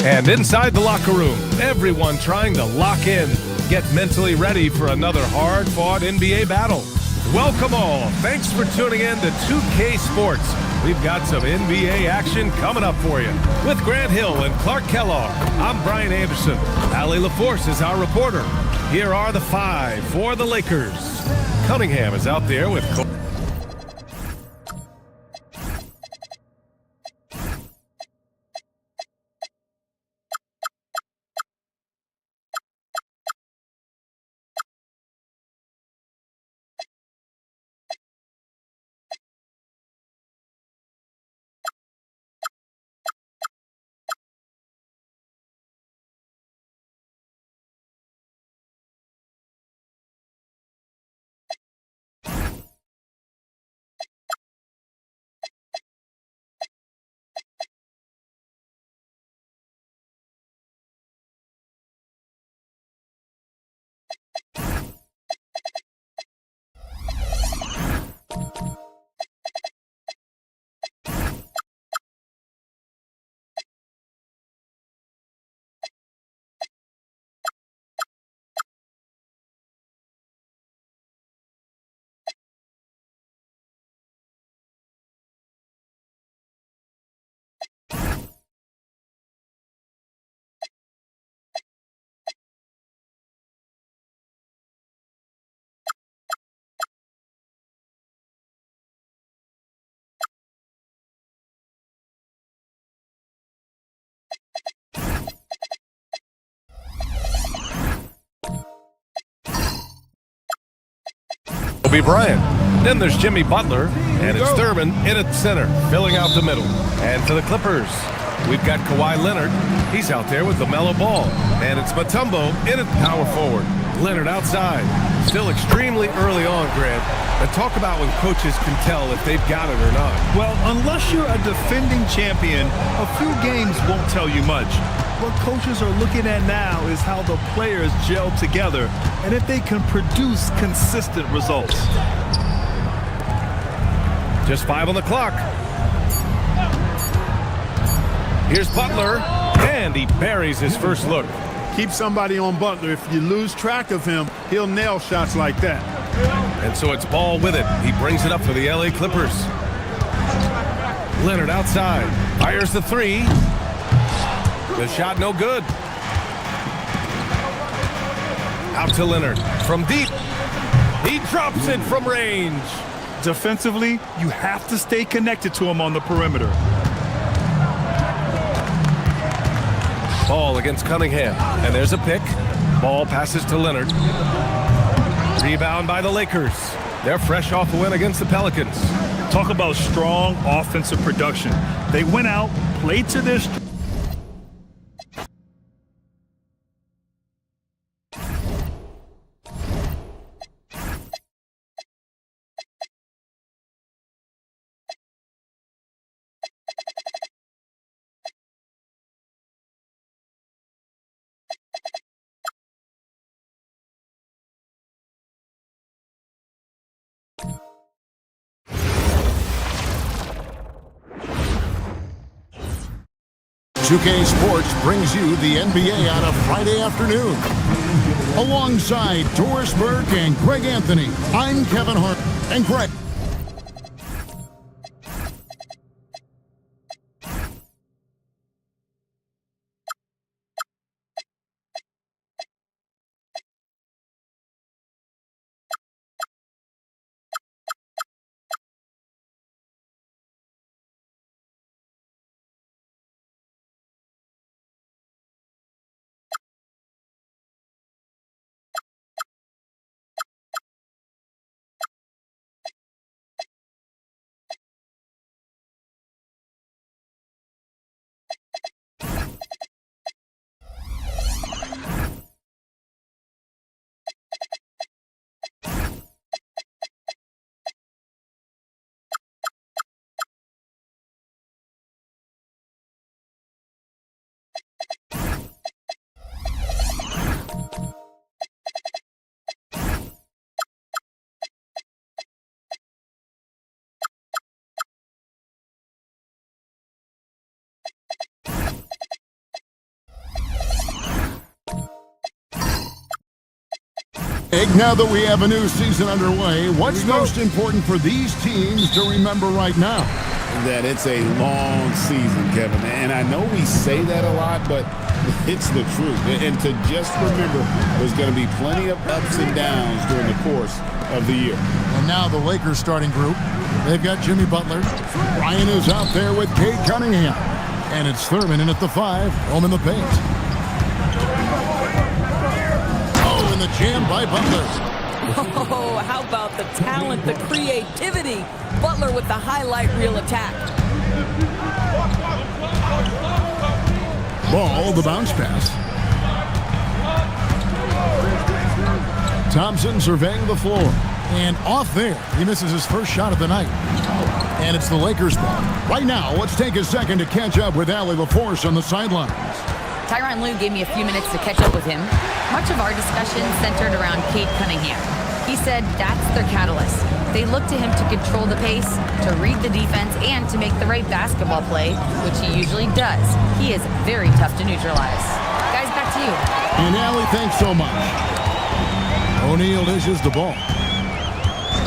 And inside the locker room, everyone trying to lock in, get mentally ready for another hard-fought NBA battle. Welcome all. Thanks for tuning in to 2K Sports. We've got some NBA action coming up for you. With Grant Hill and Clark Kellogg, I'm Brian Anderson. Allie LaForce is our reporter. Here are the five for the Lakers. Cunningham is out there with... Kobe Bryant. Then there's Jimmy Butler, and it's Thurman in at center, filling out the middle. And for the Clippers, we've got Kawhi Leonard. He's out there with the mellow ball. And it's Mutombo in at power forward. Leonard outside. Still extremely early on, Grant. And talk about when coaches can tell if they've got it or not. Well, unless you're a defending champion, a few games won't tell you much. What coaches are looking at now is how the players gel together and if they can produce consistent results. Just 5 on the clock. Here's Butler, and he buries his first look. Keep somebody on Butler. If you lose track of him, he'll nail shots like that. And so it's Ball with it. He brings it up for the LA Clippers. Leonard outside. Fires the three. The shot no good. Out to Leonard. From deep. He drops it from range. Defensively, you have to stay connected to him on the perimeter. Ball against Cunningham. And there's a pick. Ball passes to Leonard. Rebound by the Lakers. They're fresh off a win against the Pelicans. Talk about strong offensive production. They went out, played to their strength. .2K Sports brings you the NBA on a Friday afternoon. Alongside Doris Burke and Greg Anthony, I'm Kevin Hart and Greg. Now that we have a new season underway, what's most important for these teams to remember right now? That it's a long season, Kevin. And I know we say that a lot, but it's the truth. And to just remember, there's going to be plenty of ups and downs during the course of the year. And now the Lakers starting group. They've got Jimmy Butler. Ryan is out there with Cade Cunningham. And it's Thurman in at the 5, home in the paint. Oh, and the jam by Butler. Oh, how about the talent, the creativity? Butler with the highlight reel attack. Ball, the bounce pass. Thompson surveying the floor. And off there, he misses his first shot of the night. And it's the Lakers ball. Right now, let's take a second to catch up with LaLVsLaC on the sidelines. Tyronn Lue gave me a few minutes to catch up with him. Much of our discussion centered around Cade Cunningham. He said that's their catalyst. They look to him to control the pace, to read the defense, and to make the right basketball play, which he usually does. He is very tough to neutralize. Guys, back to you. And Allie, thanks so much. O'Neal dishes the ball.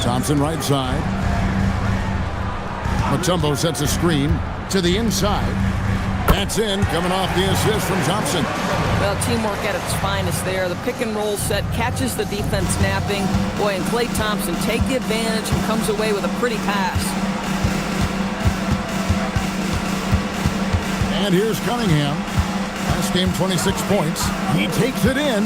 Thompson right side. Mutombo sets a screen to the inside. That's in, coming off the assist from Thompson. Well, teamwork at its finest there. The pick and roll set catches the defense napping. Boy, and Klay Thompson take the advantage and comes away with a pretty pass. And here's Cunningham. Last game, 26 points. He takes it in.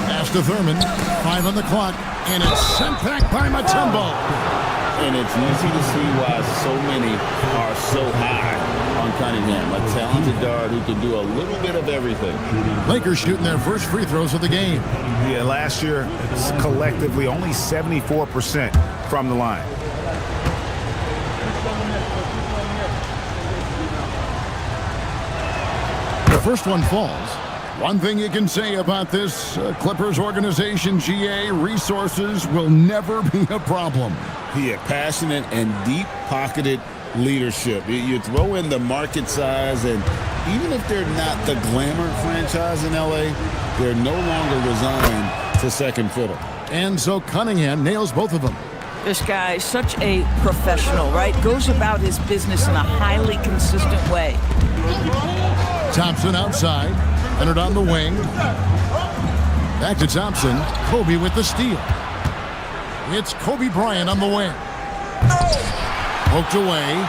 Pass to Thurman. 5 on the clock. And it's sent back by Mutombo. And it's easy to see why so many are so high on Cunningham. A talented guard who can do a little bit of everything. Lakers shooting their first free throws of the game. Yeah, last year, collectively, only 74% from the line. The first one falls. One thing you can say about this Clippers organization, GA, resources will never be a problem. He had passionate and deep-pocketed leadership. You throw in the market size, and even if they're not the glamour franchise in L.A., they're no longer resigned to second fiddle. And so Cunningham nails both of them. This guy is such a professional, right? Goes about his business in a highly consistent way. Thompson outside. Leonard on the wing. Back to Thompson. Kobe with the steal. It's Kobe Bryant on the wing. Poked away.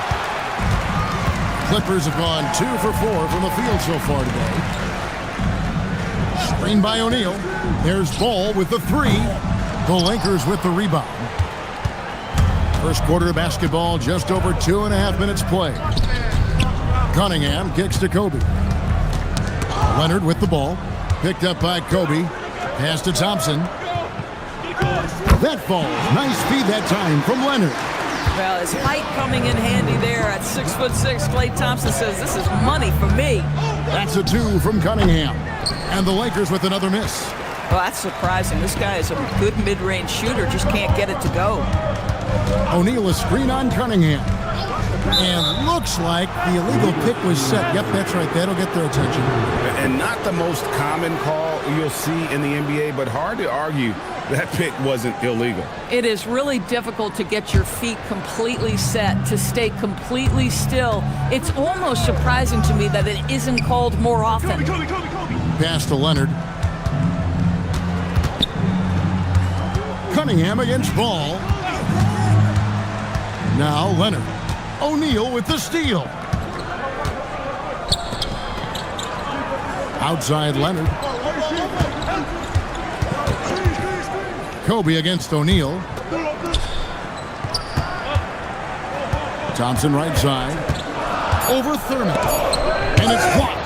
Clippers have gone 2 for 4 from the field so far today. Screen by O'Neal. There's Ball with the 3. The Lakers with the rebound. First quarter of basketball, just over 2.5 minutes play. Cunningham kicks to Kobe. Leonard with the ball. Picked up by Kobe. Pass to Thompson. That falls. Nice feed that time from Leonard. Well, his height coming in handy there at 6'6". Klay Thompson says, this is money for me. That's a 2 from Cunningham. And the Lakers with another miss. Well, that's surprising. This guy is a good mid-range shooter, just can't get it to go. O'Neal a screen on Cunningham. And looks like the illegal pick was set. Yep, that's right. That'll get their attention. And not the most common call you'll see in the NBA, but hard to argue that pick wasn't illegal. It is really difficult to get your feet completely set, to stay completely still. It's almost surprising to me that it isn't called more often. Pass to Leonard. Cunningham against Ball. Now Leonard. O'Neal with the steal. Outside Leonard. Kobe against O'Neal. Thompson right side. Over Thurman. And it's blocked.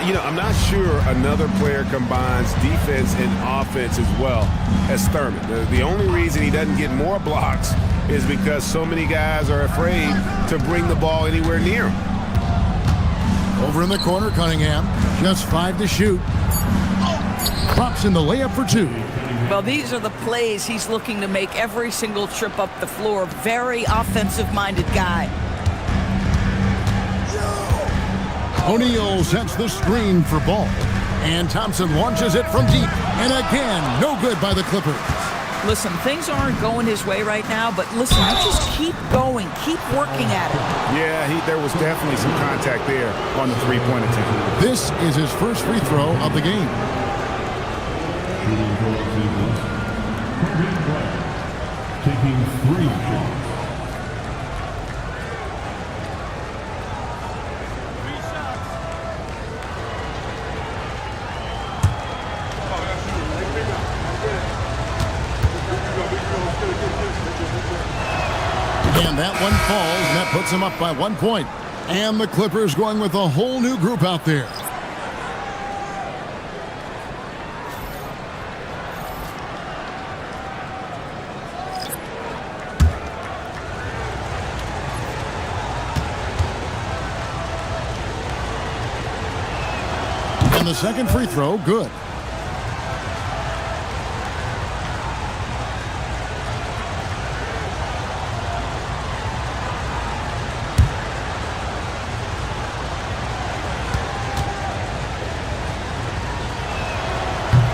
I'm not sure another player combines defense and offense as well as Thurman. The only reason he doesn't get more blocks is because so many guys are afraid to bring the ball anywhere near him. Over in the corner, Cunningham. Just 5 to shoot. Drops in the layup for 2. Well, these are the plays he's looking to make every single trip up the floor. Very offensive-minded guy. O'Neal sets the screen for Ball. And Thompson launches it from deep. And again, no good by the Clippers. Listen, things aren't going his way right now, but listen, you just keep going, keep working at it. Yeah, there was definitely some contact there on the three-point attempt. This is his first free throw of the game. Taking 3 shots. And that one falls, and that puts him up by 1 point. And the Clippers going with a whole new group out there. And the second free throw, good.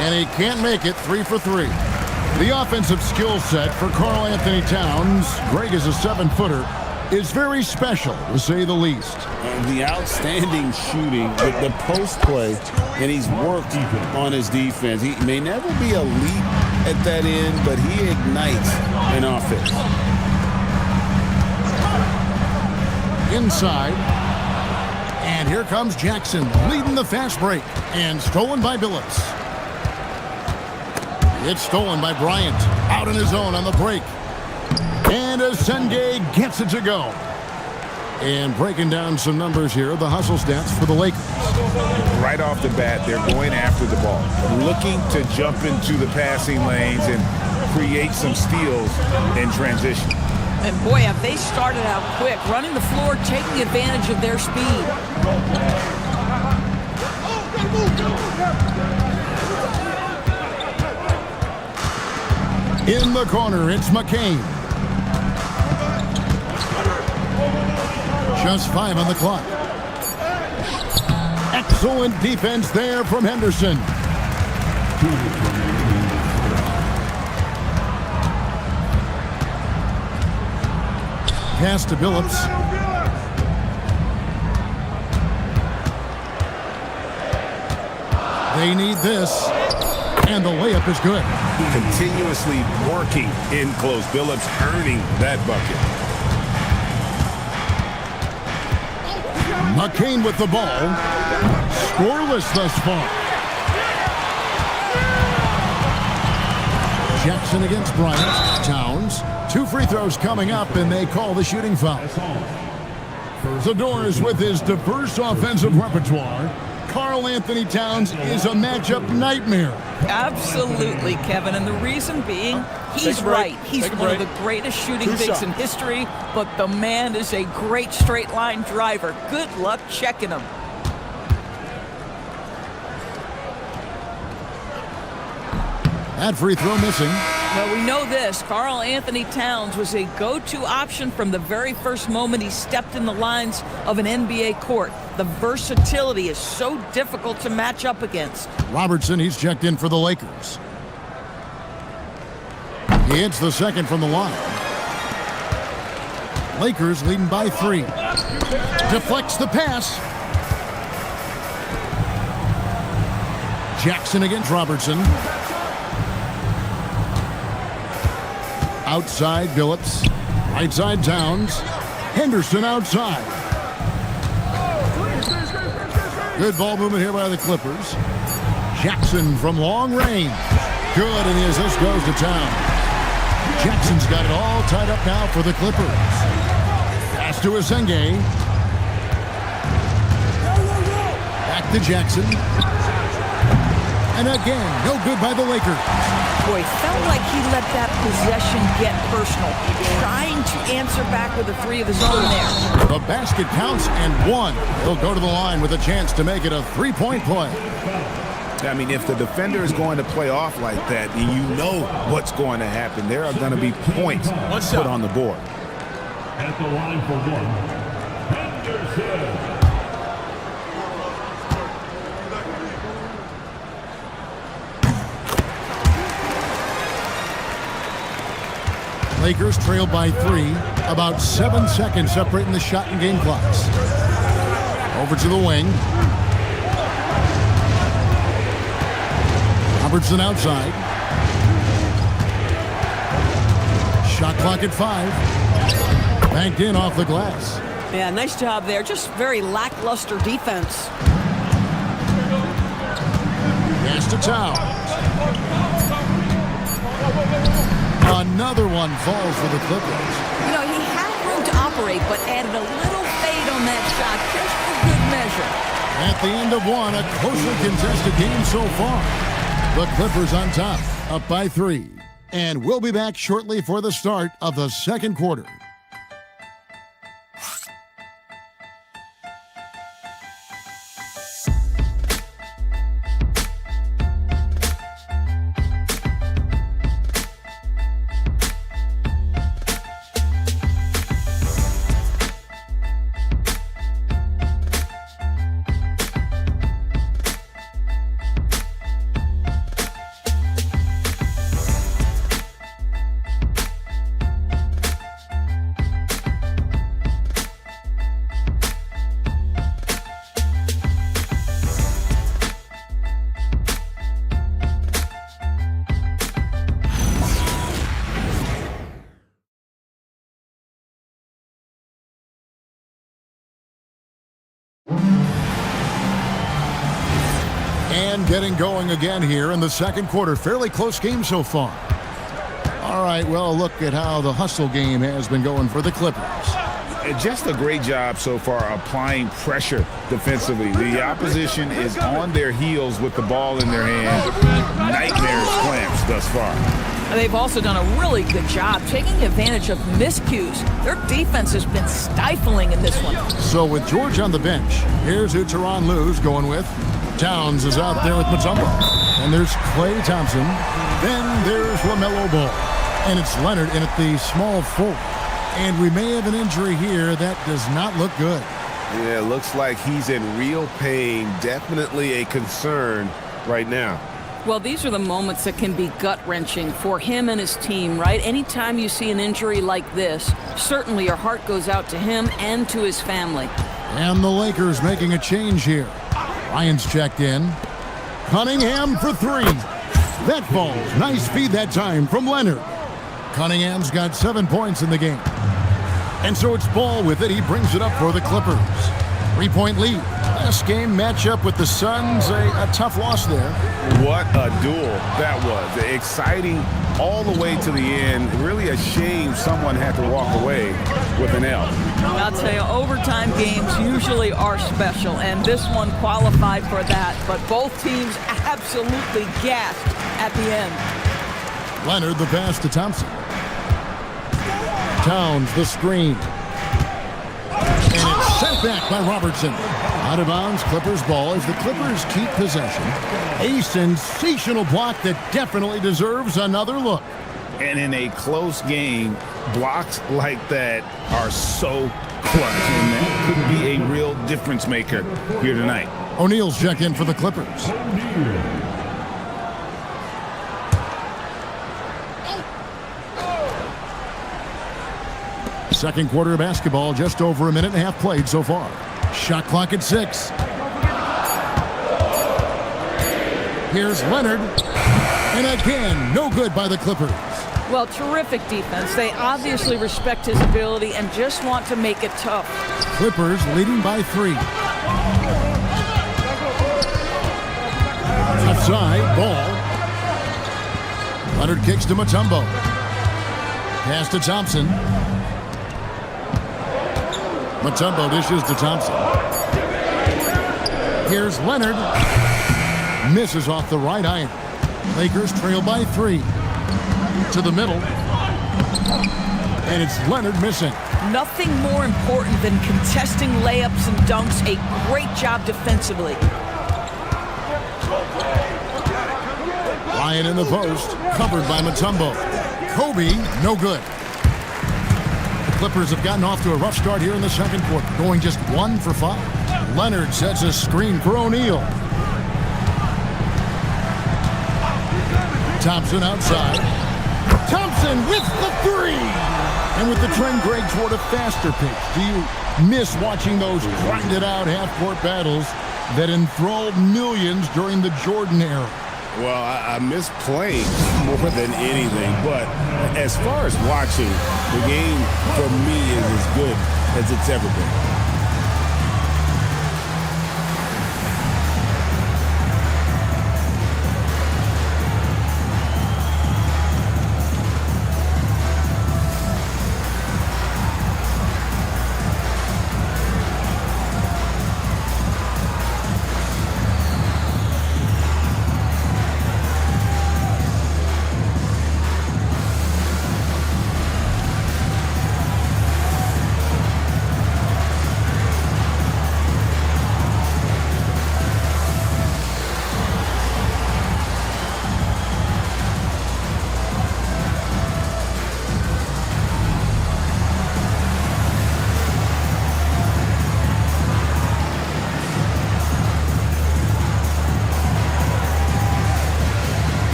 And he can't make it. 3 for 3. The offensive skill set for Karl Anthony Towns, Greg is a 7-footer, is very special, to say the least. The outstanding shooting, the post play, and he's worked on his defense. He may never be elite at that end, but he ignites an offense. Inside. And here comes Jackson, leading the fast break, and stolen by Billups. It's stolen by Bryant, out in his own on the break. And Senge gets it to go. And breaking down some numbers here, the hustle stats for the Lakers. Right off the bat, they're going after the ball, looking to jump into the passing lanes and create some steals in transition. And boy, have they started out quick, running the floor, taking advantage of their speed. In the corner, it's McCain. Just 5 on the clock. Excellent defense there from Henderson. Pass to Billups. They need this. And the layup is good. Continuously working in close. Billups earning that bucket. McCain with the ball. Scoreless thus far. Jackson against Bryant. Towns. 2 free throws coming up, and they call the shooting foul. Zador's with his diverse offensive repertoire. Karl Anthony Towns is a matchup nightmare. Absolutely, Kevin. And the reason being, he's right. He's one of the greatest shooting bigs in history, but the man is a great straight line driver. Good luck checking him. That free throw missing. Well, we know this. Karl Anthony Towns was a go-to option from the very first moment he stepped in the lines of an NBA court. The versatility is so difficult to match up against. Robertson, he's checked in for the Lakers. He hits the second from the line. Lakers leading by 3. Deflects the pass. Jackson against Robertson. Outside Billups. Right side Towns. Henderson outside. Good ball movement here by the Clippers. Jackson from long range. Good, and the assist goes to Towns. Jackson's got it all tied up now for the Clippers. Pass to Senge. Back to Jackson. And again, no good by the Lakers. Boy, felt like he let that possession get personal. Trying to answer back with a 3 of his own there. The basket counts and 1. He'll go to the line with a chance to make it a 3-point play. I mean, if the defender is going to play off like that, and you know what's going to happen, there are going to be points put on the board. At the line for 1, Henderson. Lakers trail by 3. About 7 seconds separating the shot and game clocks. Over to the wing. Robertson outside. Shot clock at 5. Banked in off the glass. Yeah, nice job there. Just very lackluster defense. Pass to Towns. Another one falls for the Clippers. You know, he had room to operate, but added a little fade on that shot just for good measure. At the end of one, a closely contested game so far. The Clippers on top, up by 3. And we'll be back shortly for the start of the second quarter. And getting going again here in the second quarter. Fairly close game so far. All right, well, look at how the hustle game has been going for the Clippers. Just a great job so far applying pressure defensively. The opposition is on their heels with the ball in their hand. Nightmarish clamps thus far. They've also done a really good job taking advantage of miscues. Their defense has been stifling in this one. So with George on the bench, here's who Tyronn Lue's going with. Towns is out there with Mutombo. And there's Klay Thompson. Then there's LaMelo Ball. And it's Leonard in at the small forward. And we may have an injury here that does not look good. Yeah, looks like he's in real pain. Definitely a concern right now. Well, these are the moments that can be gut-wrenching for him and his team, right? Anytime you see an injury like this, certainly your heart goes out to him and to his family. And the Lakers making a change here. Ryan's checked in. Cunningham for 3. That falls. Nice feed that time from Leonard. Cunningham's got 7 points in the game. And so it's Ball with it. He brings it up for the Clippers. 3-point lead. Last game matchup with the Suns, a tough loss there. What a duel that was. Exciting all the way to the end. Really a shame someone had to walk away with an L. I'll tell you, overtime games usually are special, and this one qualified for that. But both teams absolutely gassed at the end. Leonard the pass to Thompson. Towns the screen. And it's sent back by Robertson. Out of bounds, Clippers ball as the Clippers keep possession. A sensational block that definitely deserves another look. And in a close game, blocks like that are so clutch. And that could be a real difference maker here tonight. O'Neal's check in for the Clippers. Second quarter of basketball, just over a minute and a half played so far. Shot clock at 6. Here's Leonard. And again, no good by the Clippers. Well, terrific defense. They obviously respect his ability and just want to make it tough. Clippers leading by 3. Outside, Ball. Leonard kicks to Mutombo. Pass to Thompson. Mutombo dishes to Thompson. Here's Leonard. Misses off the right iron. Lakers trail by 3. To the middle. And it's Leonard missing. Nothing more important than contesting layups and dunks. A great job defensively. Ryan in the post. Covered by Mutombo. Kobe, no good. Clippers have gotten off to a rough start here in the second quarter, going just 1 for 5. Leonard sets a screen for O'Neal. Thompson outside. Thompson with the three. And with the trend, Greg, toward a faster pace, do you miss watching those grinded-out half-court battles that enthralled millions during the Jordan era? Well, I miss playing more than anything, but as far as watching, the game for me is as good as it's ever been.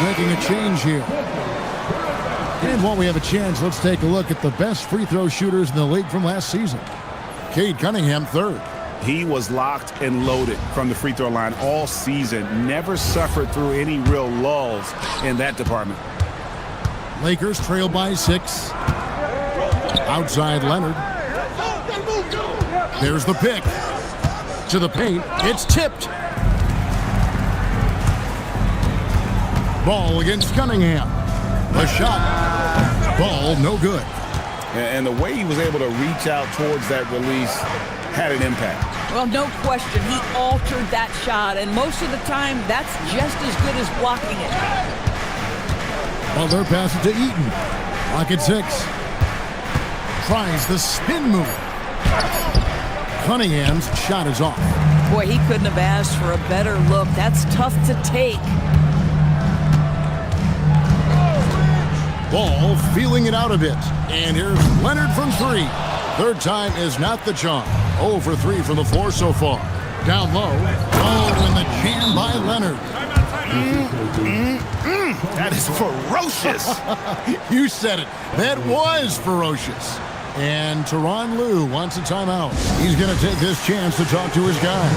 Making a change here. And while we have a chance, let's take a look at the best free throw shooters in the league from last season. Cade Cunningham, third. He was locked and loaded from the free throw line all season. Never suffered through any real lulls in that department. Lakers trail by 6. Outside Leonard. There's the pick. To the paint. It's tipped. Ball against Cunningham. A shot. Ball no good. And the way he was able to reach out towards that release had an impact. Well, no question. He altered that shot, and most of the time, that's just as good as blocking it. Butler passes to Eaton. Lock at 6. Tries the spin move. Cunningham's shot is off. Boy, he couldn't have asked for a better look. That's tough to take. Ball feeling it out a bit. And here's Leonard from 3. Third time is not the charm. 0 for 3 from the floor so far. Down low. Oh, and the jam by Leonard. That is ferocious. You said it. That was ferocious. And Tyronn Lue wants a timeout. He's going to take this chance to talk to his guy.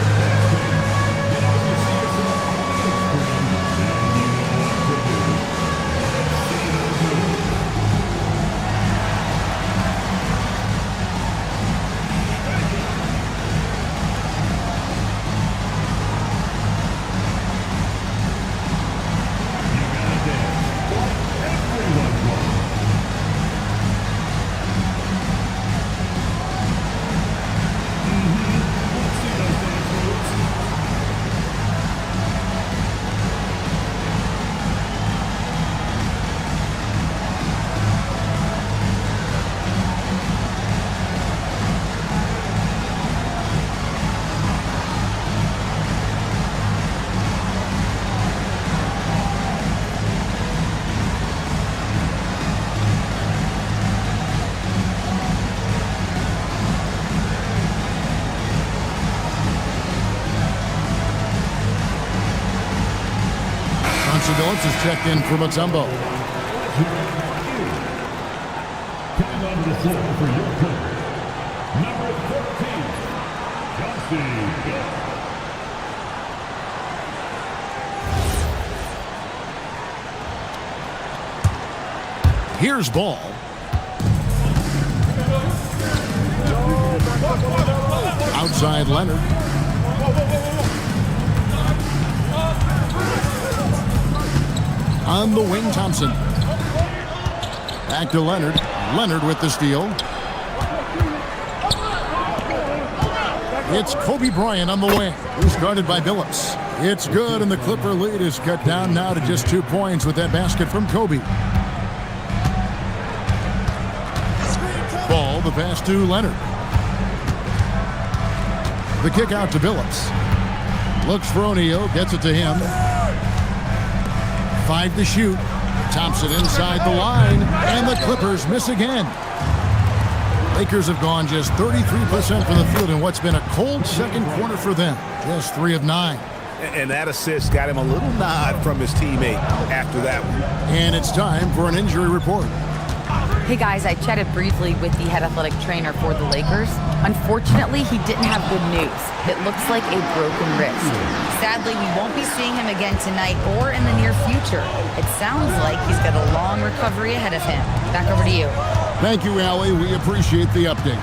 Phillips is checked in for Mutombo. Coming onto the floor for your coach, number 14, Dienasty. Here's Ball. Outside Leonard. On the wing, Thompson. Back to Leonard. Leonard with the steal. It's Kobe Bryant on the wing. He's guarded by Billups. It's good, and the Clipper lead is cut down now to just 2 points with that basket from Kobe. Ball, the pass to Leonard. The kick out to Billups. Looks for O'Neal, gets it to him. 5 to shoot. Thompson inside the line, and the Clippers miss again. Lakers have gone just 33% from the field in what's been a cold second quarter for them. Just 3 of 9. And that assist got him a little nod from his teammate after that one. And it's time for an injury report. Hey guys, I chatted briefly with the head athletic trainer for the Lakers. Unfortunately, he didn't have good news. It looks like a broken wrist. Sadly, we won't be seeing him again tonight or in the near future. It sounds like he's got a long recovery ahead of him. Back over to you. Thank you, Allie. We appreciate the update.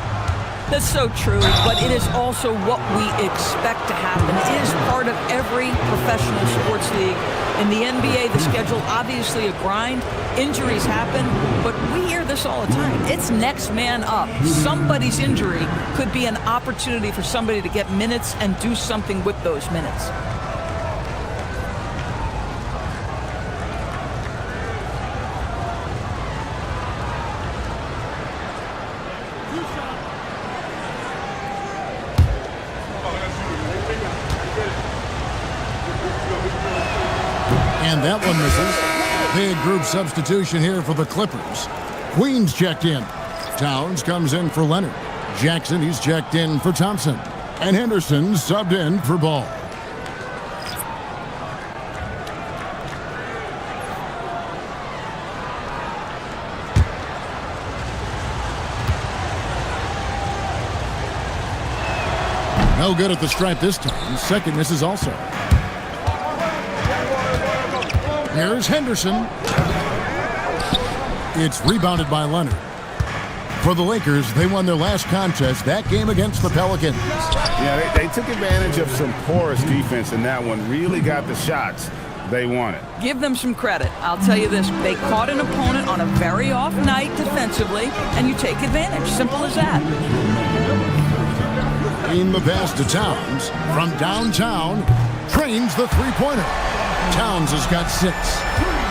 That's so true, but it is also what we expect to happen. It is part of every professional sports league. In the NBA, the schedule obviously a grind. Injuries happen, but we hear this all the time. It's next man up. Somebody's injury could be an opportunity for somebody to get minutes and do something with those minutes. And that one misses. Big group substitution here for the Clippers. Queen's checked in. Towns comes in for Leonard. Jackson, he's checked in for Thompson. And Henderson subbed in for Ball. No good at the stripe this time. Second misses also. Here's Henderson. It's rebounded by Leonard. For the Lakers, they won their last contest, that game against the Pelicans. Yeah, they took advantage of some porous defense in that one. Really got the shots they wanted. Give them some credit. I'll tell you this. They caught an opponent on a very off night defensively, and you take advantage. Simple as that. In the pass to Towns. From downtown, trains the three-pointer. Towns has got 6.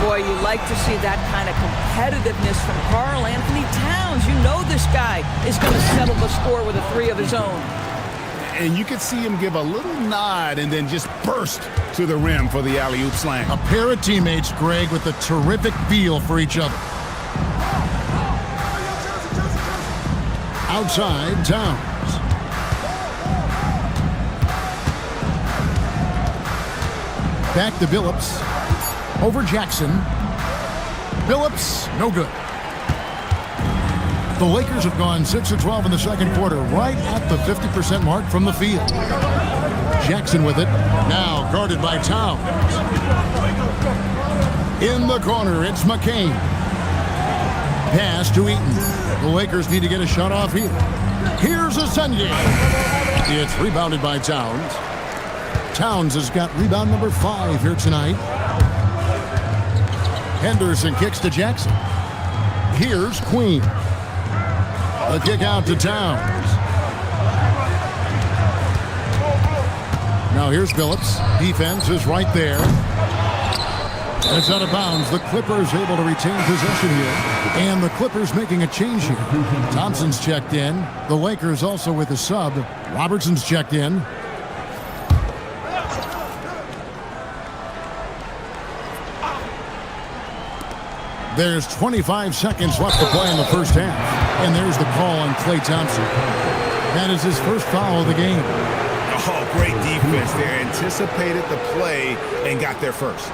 Boy, you like to see that kind of competitiveness from Karl Anthony Towns. You know this guy is going to settle the score with a 3 of his own. And you could see him give a little nod and then just burst to the rim for the alley-oop slam. A pair of teammates, Greg, with a terrific feel for each other. Outside, Towns. Back to Billups. Over Jackson. Billups, no good. The Lakers have gone 6 of 12 in the second quarter, right at the 50% mark from the field. Jackson with it, now guarded by Towns. In the corner, it's McCain. Pass to Eaton. The Lakers need to get a shot off here. Here's Ascenye. It's rebounded by Towns. Towns has got rebound number 5 here tonight. Henderson kicks to Jackson. Here's Queen. The kick out to Towns. Now here's Billups. Defense is right there. It's out of bounds. The Clippers able to retain possession here. And the Clippers making a change here. Thompson's checked in. The Lakers also with a sub. Robertson's checked in. There's 25 seconds left to play in the first half. And there's the call on Klay Thompson. That is his first foul of the game. Oh, great defense there. Anticipated the play and got there first.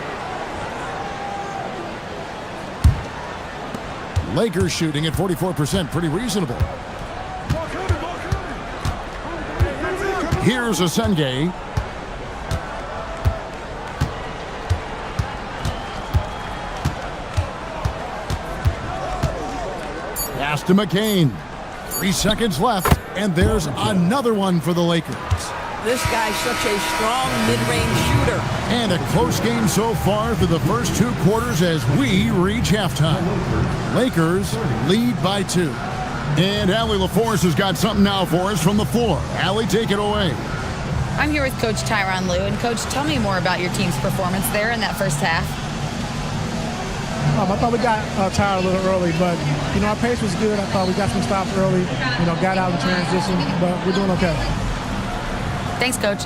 Lakers shooting at 44%. Pretty reasonable. Here's Ascenye. Pass to McCain. 3 seconds left, and there's another one for the Lakers. This guy's such a strong mid-range shooter. And a close game so far through the first 2 quarters as we reach halftime. Lakers lead by 2. And Allie LaForce has got something now for us from the floor. Allie, take it away. I'm here with Coach Tyronn Lue. And, Coach, tell me more about your team's performance there in that first half. I thought we got tired a little early, but, our pace was good. I thought we got some stops early, got out in transition, but we're doing okay. Thanks, Coach.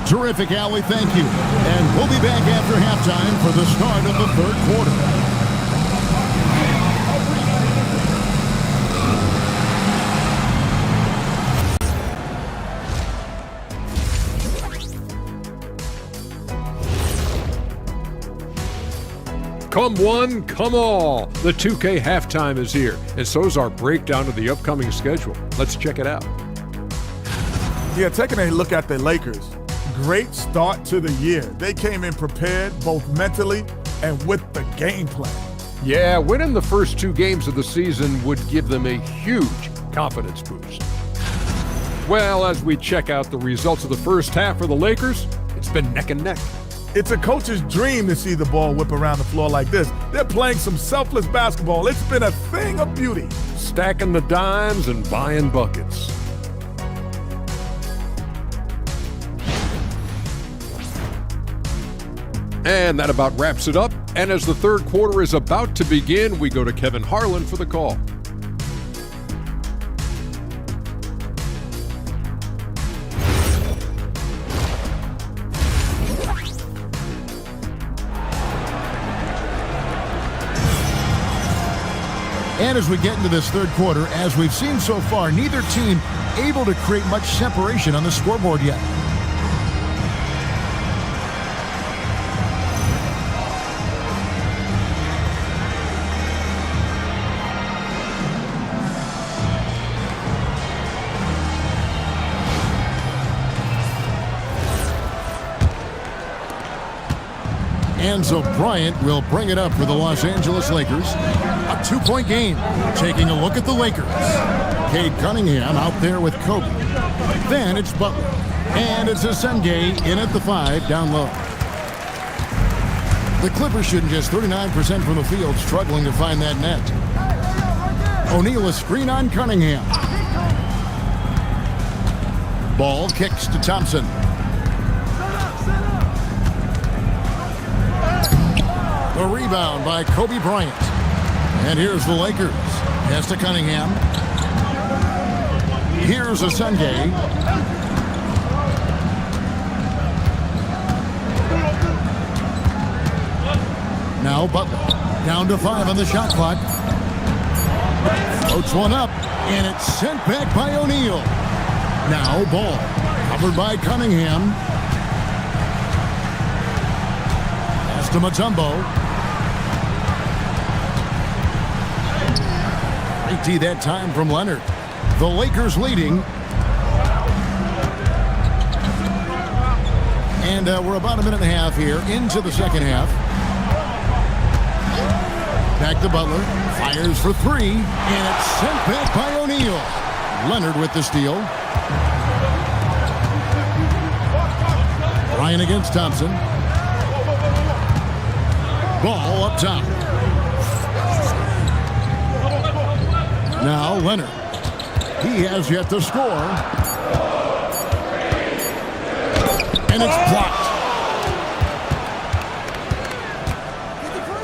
Terrific, Allie. Thank you. And we'll be back after halftime for the start of the third quarter. Come one, come all. The 2K halftime is here, and so is our breakdown of the upcoming schedule. Let's check it out. Yeah, taking a look at the Lakers. Great start to the year. They came in prepared both mentally and with the game plan. Yeah, winning the first 2 games of the season would give them a huge confidence boost. Well, as we check out the results of the first half for the Lakers, it's been neck and neck. It's a coach's dream to see the ball whip around the floor like this. They're playing some selfless basketball. It's been a thing of beauty. Stacking the dimes and buying buckets. And that about wraps it up. And as the third quarter is about to begin, we go to Kevin Harlan for the call. And as we get into this third quarter, as we've seen so far, neither team able to create much separation on the scoreboard yet. Enzo Bryant will bring it up for the Los Angeles Lakers. A 2-point game. Taking a look at the Lakers. Cade Cunningham out there with Kobe. Then it's Butler. And it's Asenge in at the 5 down low. The Clippers shooting just 39% from the field, struggling to find that net. O'Neal a screen on Cunningham. Ball kicks to Thompson. The rebound by Kobe Bryant. And here's the Lakers. Pass to Cunningham. Here's Asenge. Now Butler. Down to 5 on the shot clock. Floats one up. And it's sent back by O'Neal. Now Ball. Covered by Cunningham. Pass to Mutombo. That time from Leonard. The Lakers leading. And we're about a minute and a half here into the second half. Back to Butler. Fires for 3. And it's sent back by O'Neal. Leonard with the steal. Ryan against Thompson. Ball up top. Now Leonard. He has yet to score. And it's blocked.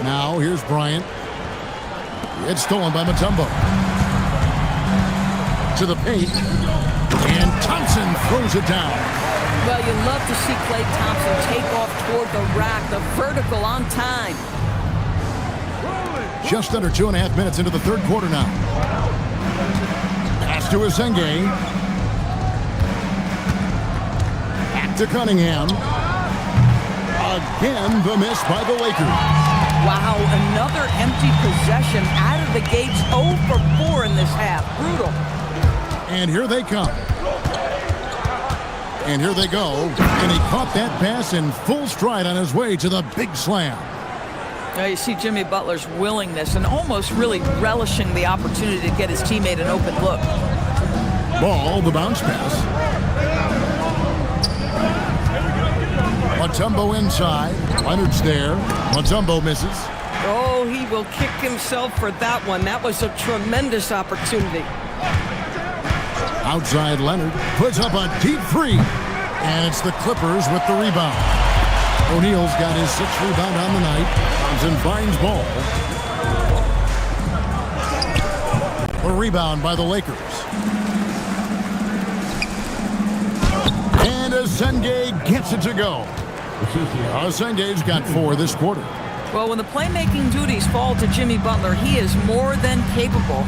Now here's Bryant. It's stolen by Mutombo. To the paint. And Thompson throws it down. Well, you love to see Klay Thompson take off toward the rack, the vertical on time. Just under 2.5 minutes into the third quarter now. Pass to Asenge. Back to Cunningham. Again, the miss by the Lakers. Wow, another empty possession out of the gates. 0 for 4 in this half. Brutal. And here they come. And here they go. And he caught that pass in full stride on his way to the big slam. Now you see Jimmy Butler's willingness and almost really relishing the opportunity to get his teammate an open look. Ball, the bounce pass. Mutombo inside. Leonard's there. Mutombo misses. Oh, he will kick himself for that one. That was a tremendous opportunity. Outside Leonard puts up a deep 3. And it's the Clippers with the rebound. O'Neal's got his 6th rebound on the night. Thompson finds Ball. A rebound by the Lakers. And Asenge gets it to go. Asenge's got 4 this quarter. Well, when the playmaking duties fall to Jimmy Butler, he is more than capable.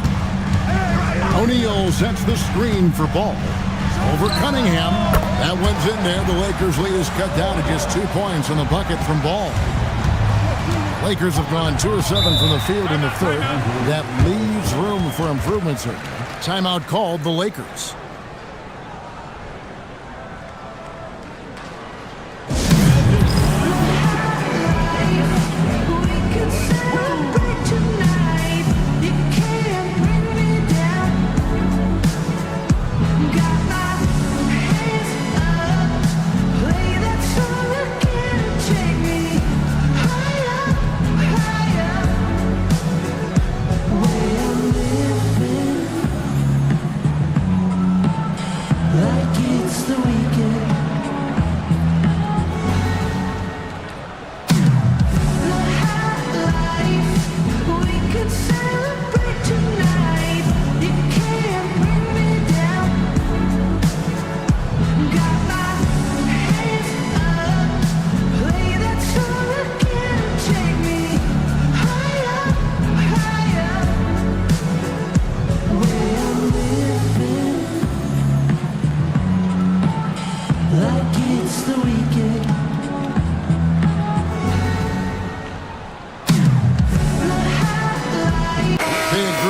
O'Neal sets the screen for Ball. Over Cunningham. That one's in there. The Lakers lead is cut down to just 2 points on the bucket from Ball. Lakers have gone 2 of 7 from the field in the third. That leaves room for improvements here. Timeout called the Lakers.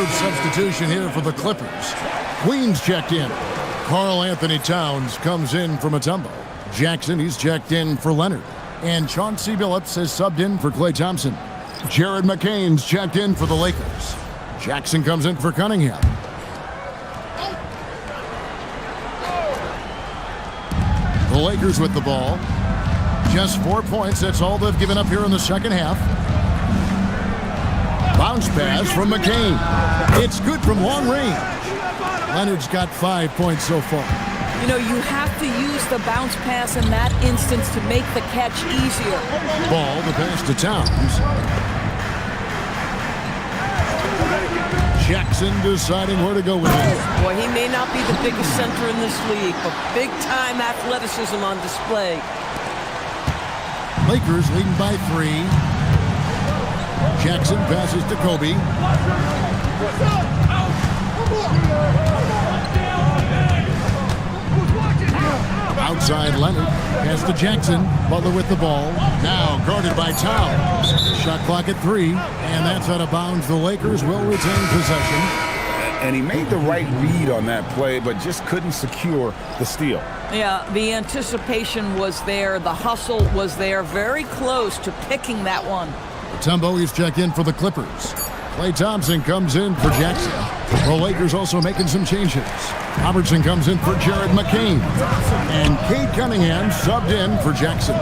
Substitution here for the Clippers. Queens checked in. Karl Anthony Towns comes in from Mutombo. Jackson, he's checked in for Leonard. And Chauncey Billups has subbed in for Klay Thompson. Jared McCain's checked in for the Lakers. Jackson comes in for Cunningham. The Lakers with the ball. Just 4 points. That's all they've given up here in the second half. Bounce pass from McCain. It's good from long range. Leonard's got 5 points so far. You know, you have to use the bounce pass in that instance to make the catch easier. Ball, the pass to Towns. Jackson deciding where to go with it. Boy, he may not be the biggest center in this league, but big-time athleticism on display. Lakers leading by 3. Jackson passes to Kobe. Outside Leonard. Pass to Jackson. Butler with the ball. Now guarded by Towns. Shot clock at 3. And that's out of bounds. The Lakers will retain possession. And he made the right read on that play, but just couldn't secure the steal. Yeah, the anticipation was there. The hustle was there. Very close to picking that one. Mutombo is checked in for the Clippers. Klay Thompson comes in for Jackson. The Lakers also making some changes. Robertson comes in for Jared McCain. And Cade Cunningham subbed in for Jackson.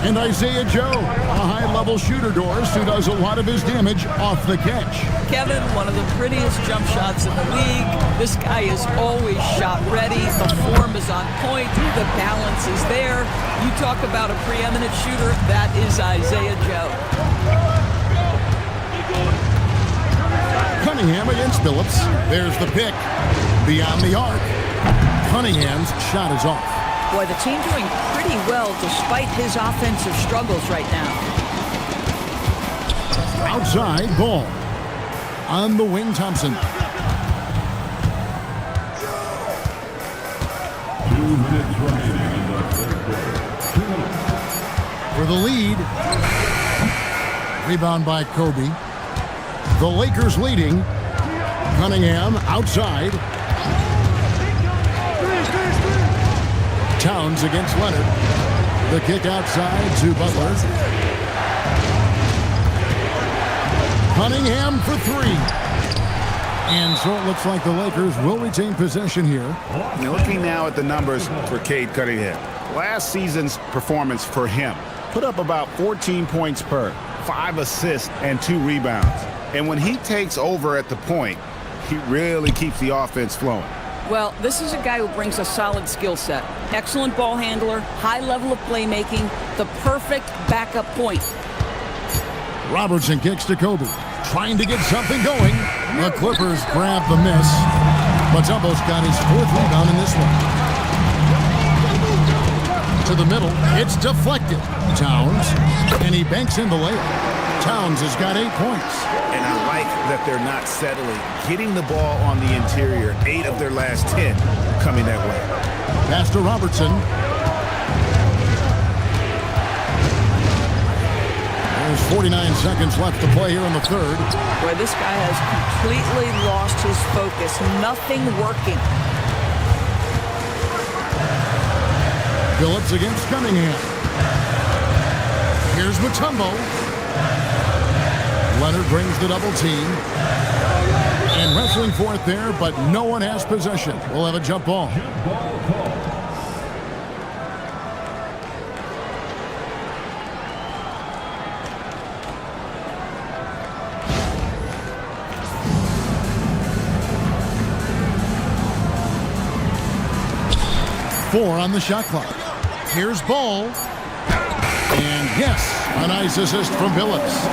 And Isaiah Joe, a high-level shooter Doris, who does a lot of his damage off the catch. Kevin, one of the prettiest jump shots in the league. This guy is always shot ready. The form is on point. The balance is there. You talk about a preeminent shooter, that is Isaiah Joe. Cunningham against Billups. There's the pick. Beyond the arc. Cunningham's shot is off. Boy, the team doing pretty well despite his offensive struggles right now. Outside ball. On the wing, Thompson. 2 minutes remaining in the third quarter. For the lead. Rebound by Kobe. The Lakers leading. Cunningham outside. Towns against Leonard. The kick outside to Butler. Cunningham for 3. And so it looks like the Lakers will retain possession here. Now looking now at the numbers for Cade Cunningham. Last season's performance for him put up about 14 points per, 5 assists, and 2 rebounds. And when he takes over at the point, he really keeps the offense flowing. Well, this is a guy who brings a solid skill set. Excellent ball handler, high level of playmaking, the perfect backup point. Robertson kicks to Kobe. Trying to get something going. The Clippers grab the miss. Mutombo's got his 4th rebound in this one. To the middle. It's deflected. Towns. And he banks in the layup. Towns has got 8 points. And I like that they're not settling. Getting the ball on the interior, 8 of their last 10 coming that way. Pass to Robertson. There's 49 seconds left to play here in the third. Boy, this guy has completely lost his focus. Nothing working. Phillips against Cunningham. Here's Mutombo. Leonard brings the double team. And wrestling for it there, but no one has possession. We'll have a jump ball. Four on the shot clock. Here's Ball. And yes, a nice assist from Phillips.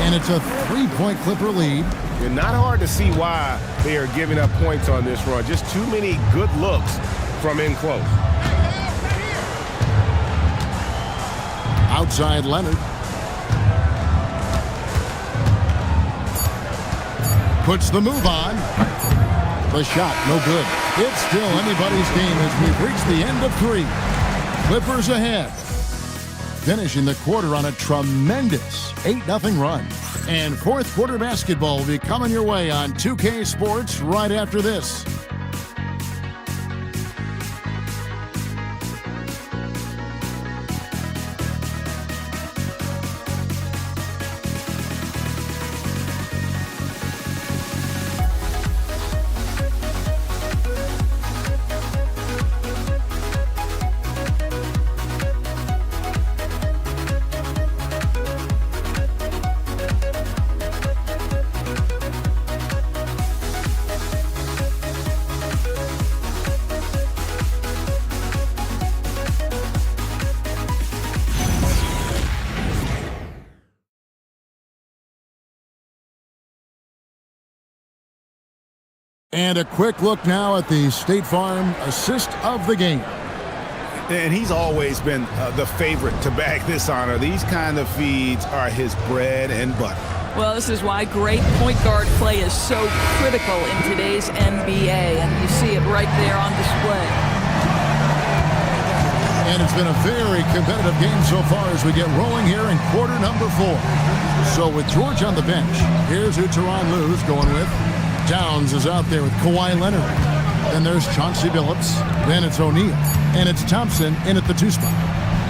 And it's a 3-point Clipper lead. And not hard to see why they are giving up points on this run. Just too many good looks from in close. Outside Leonard. Puts the move on. The shot, no good. It's still anybody's game as we've reached the end of 3. Clippers ahead. Finishing the quarter on a tremendous 8-0 run. And fourth quarter basketball will be coming your way on 2K Sports right after this. And a quick look now at the State Farm assist of the game. And he's always been the favorite to bag this honor. These kind of feeds are his bread and butter. Well, this is why great point guard play is so critical in today's NBA, and you see it right there on display. And it's been a very competitive game so far as we get rolling here in quarter number 4. So with George on the bench, here's who Tyronn Lue's going with. Towns is out there with Kawhi Leonard. Then there's Chauncey Billups. Then it's O'Neal. And it's Thompson in at the 2 spot.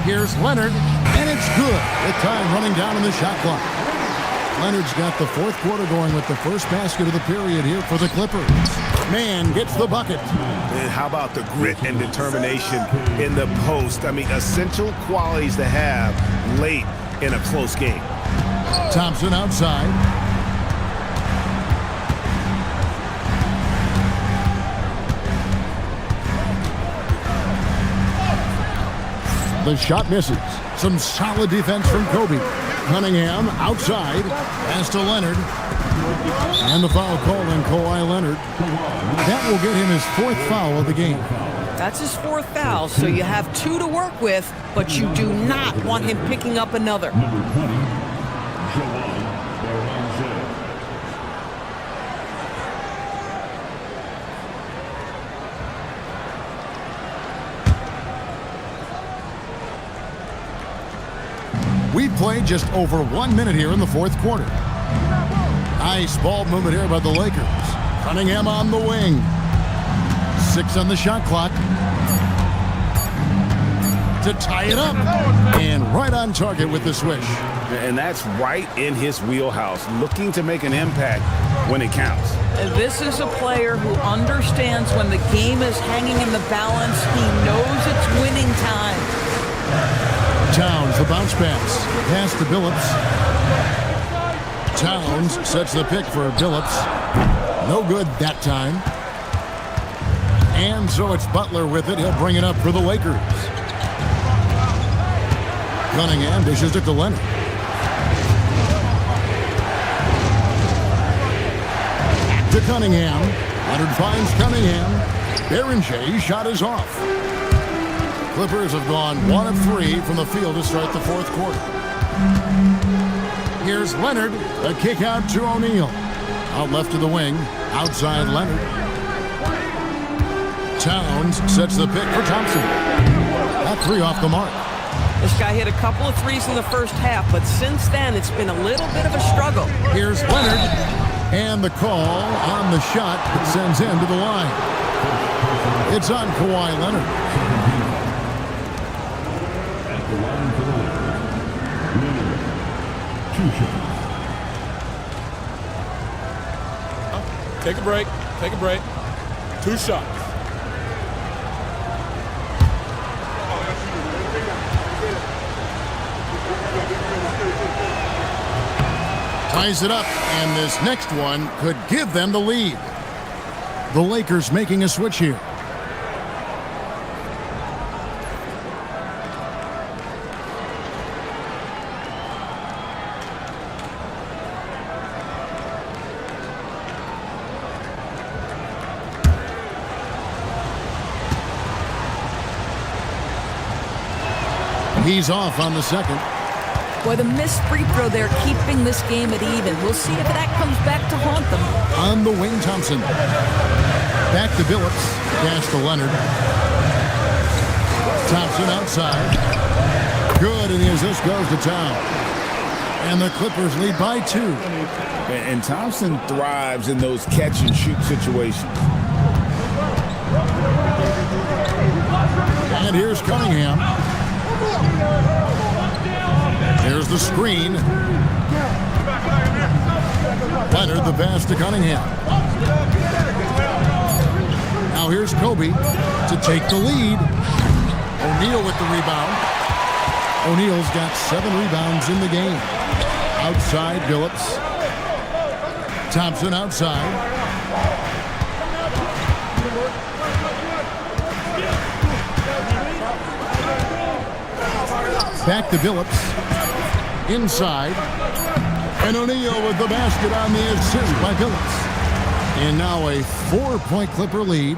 Here's Leonard, and it's good with time running down on the shot clock. Leonard's got the fourth quarter going with the first basket of the period here for the Clippers. Man gets the bucket. And how about the grit and determination in the post? I mean, essential qualities to have late in a close game. Thompson outside. The shot misses. Some solid defense from Kobe. Cunningham outside. Pass to Leonard. And the foul called on Kawhi Leonard. That will get him his 4th foul of the game. That's his 4th foul, so you have 2 to work with, but you do not want him picking up another. Number 20, LaLVsLaC. We've played just over 1 minute here in the fourth quarter. Nice ball movement here by the Lakers. Cunningham on the wing. 6 on the shot clock. To tie it up. And right on target with the swish. And that's right in his wheelhouse, looking to make an impact when it counts. This is a player who understands when the game is hanging in the balance. He knows it's winning time. Towns, the bounce pass. Pass to Billups. Towns sets the pick for Billups. No good that time. And so it's Butler with it. He'll bring it up for the Lakers. Cunningham dishes it to Leonard. To Cunningham. Leonard finds Cunningham. Berenshay's shot is off. Clippers have gone 1 of 3 from the field to start the fourth quarter. Here's Leonard. A kick out to O'Neal. Out left to the wing. Outside Leonard. Towns sets the pick for Thompson. That 3 off the mark. This guy hit a couple of threes in the first half, but since then, it's been a little bit of a struggle. Here's Leonard. And the call on the shot that sends him to the line. It's on Kawhi Leonard. At the line for the Lakers, Leonard, 2 shots. Take a break. Take a break. 2 shots. Ties it up, and this next one could give them the lead. The Lakers making a switch here. He's off on the second. Boy, the missed free throw there keeping this game at even. We'll see if that comes back to haunt them. On the wing, Thompson. Back to Billups. Pass to Leonard. Thompson outside. Good, and the assist goes to town. And the Clippers lead by 2. And Thompson thrives in those catch-and-shoot situations. And here's Cunningham. Here's the screen. Leonard, the pass to Cunningham. Now here's Kobe to take the lead. O'Neal with the rebound. O'Neal's got 7 rebounds in the game. Outside, Billups. Thompson outside. Back to Billups. Inside. And O'Neal with the basket on the assist by Billups. And now a 4-point Clipper lead.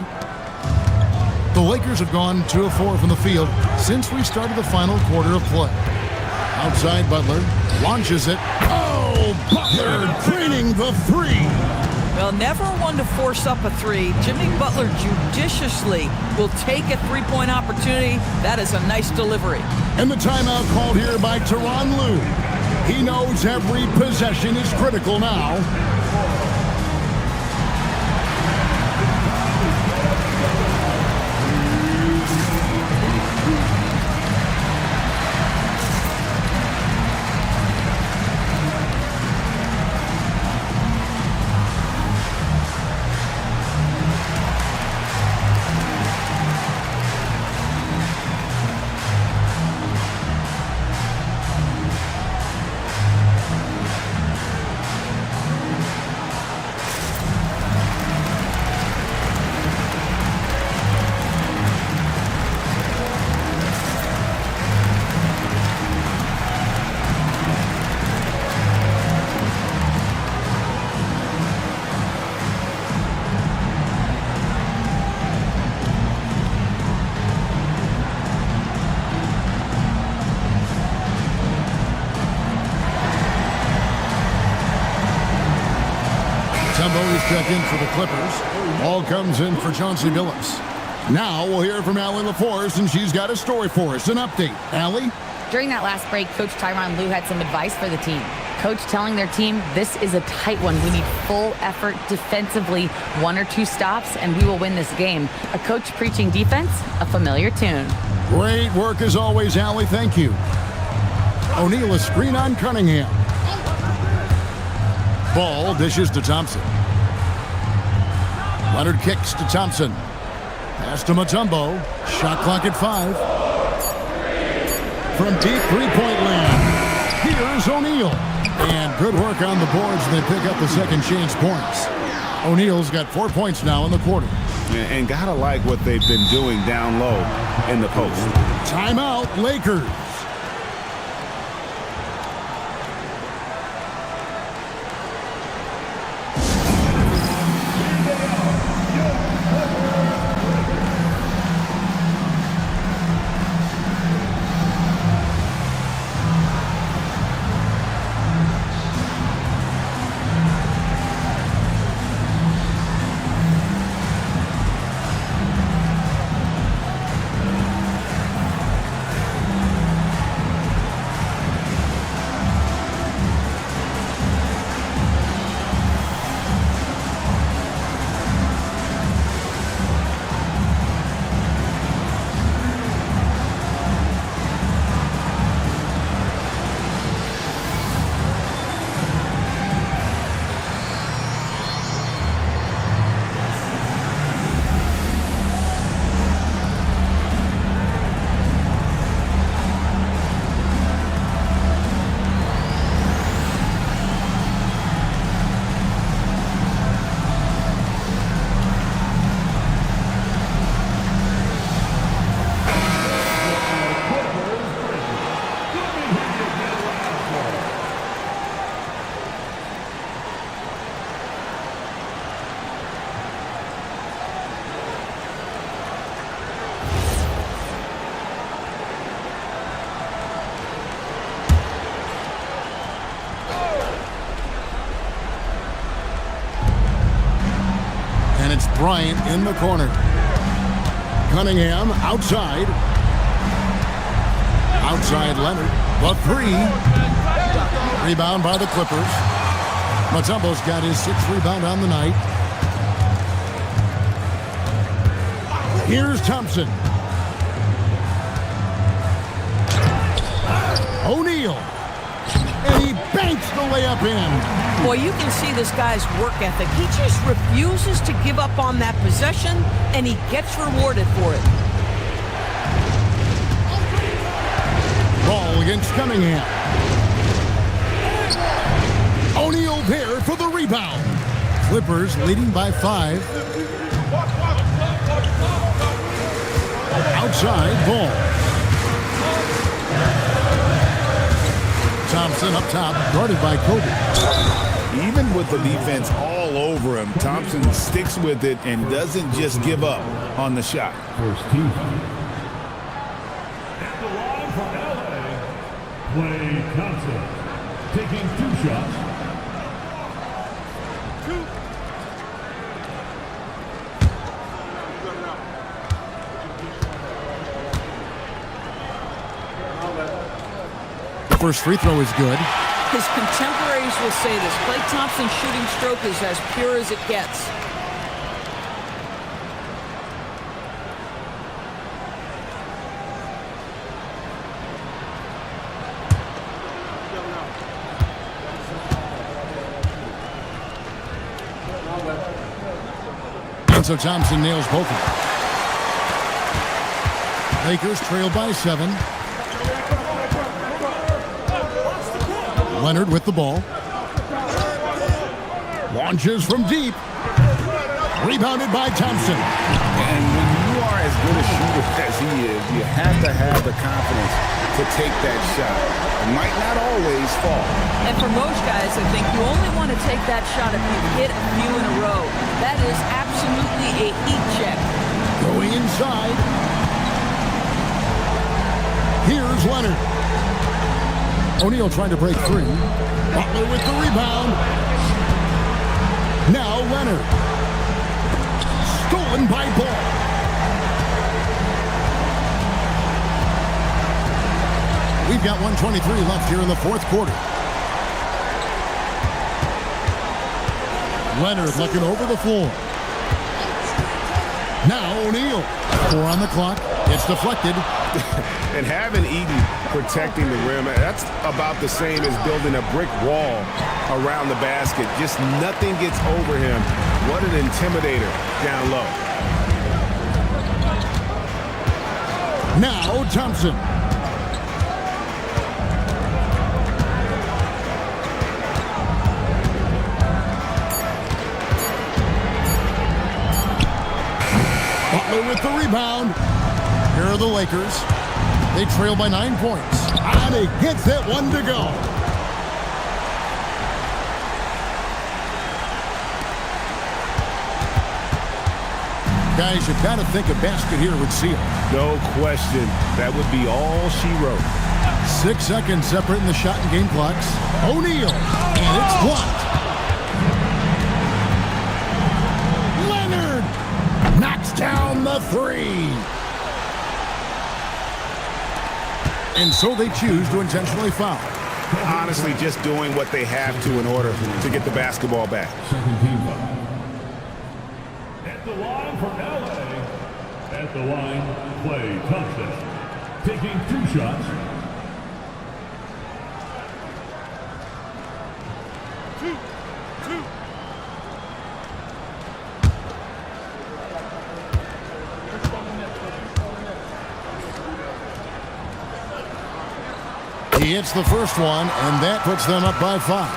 The Lakers have gone 2 of 4 from the field since we started the final quarter of play. Outside, Butler launches it. Oh, Butler draining the 3. Well, never one to force up a 3. Jimmy Butler judiciously will take a 3-point opportunity. That is a nice delivery. And the timeout called here by Tyronn Lue. He knows every possession is critical now. Check in for the Clippers. Ball comes in for Chauncey Billups. Now we'll hear from Allie LaForce, and she's got a story for us. An update. Allie? During that last break, Coach Tyronn Lue had some advice for the team. Coach telling their team, this is a tight one. We need full effort defensively, 1 or 2 stops, and we will win this game. A coach preaching defense, a familiar tune. Great work as always, Allie. Thank you. O'Neal, a screen on Cunningham. Ball dishes to Thompson. Leonard kicks to Thompson. Pass to Mutombo. Shot clock at 5. From deep 3-point land, here's O'Neal. And good work on the boards. They pick up the second chance points. O'Neal's got 4 points now in the quarter. And gotta like what they've been doing down low in the post. Timeout, Lakers. Bryant in the corner. Cunningham outside. Outside Leonard. The three. Rebound by the Clippers. Mutombo's got his 6th rebound on the night. Here's Thompson. O'Neal. And he banks the layup in. Boy, you can see this guy's work ethic. He just refuses to give up on that possession, and he gets rewarded for it. Ball against Cunningham. O'Neal there for the rebound. Clippers leading by 5. Outside, Ball. Thompson up top, guarded by Kobe. Even with the defense all over him, Thompson sticks with it and doesn't just give up on the shot. First team. At the line for LA, Klay Thompson, taking 2 shots. First free throw is good. His contemporaries will say this. Klay Thompson's shooting stroke is as pure as it gets. And so Thompson nails both of them. Lakers trail by 7. Leonard with the ball. Launches from deep. Rebounded by Thompson. And when you are as good a shooter as he is, you have to have the confidence to take that shot. It might not always fall. And for most guys, I think you only want to take that shot if you hit a few in a row. That is absolutely a heat check. Going inside. Here's Leonard. O'Neal trying to break free. Butler with the rebound. Now Leonard. Stolen by Ball. We've got 1:23 left here in the 4th quarter. Leonard looking over the floor. Now O'Neal. 4 on the clock. It's deflected. And having Eden protecting the rim, that's about the same as building a brick wall around the basket. Just nothing gets over him. What an intimidator down low. Now Thompson. Butler with the rebound. Here are the Lakers. They trail by 9 points. And he gets it, 1 to go. Guys, you've got to think a basket here would seal. No question. That would be all she wrote. 6 seconds separating the shot and game clocks. O'Neal. And it's blocked. Leonard knocks down the 3. And so they choose to intentionally foul. Honestly, just doing what they have to in order to get the basketball back. Second team foul. At the line for LA. At the line, Klay Thompson, taking 2 shots. He hits the first one, and that puts them up by 5.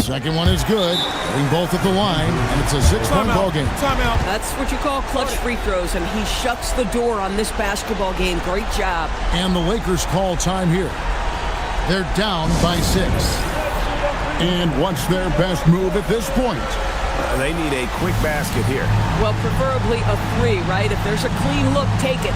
Second one is good. Hitting both at the line, and it's a 6-point ball game. Timeout. That's what you call clutch free throws, and he shuts the door on this basketball game. Great job. And the Lakers call time here. They're down by 6. And what's their best move at this point? They need a quick basket here. Well, preferably a 3, right? If there's a clean look, take it.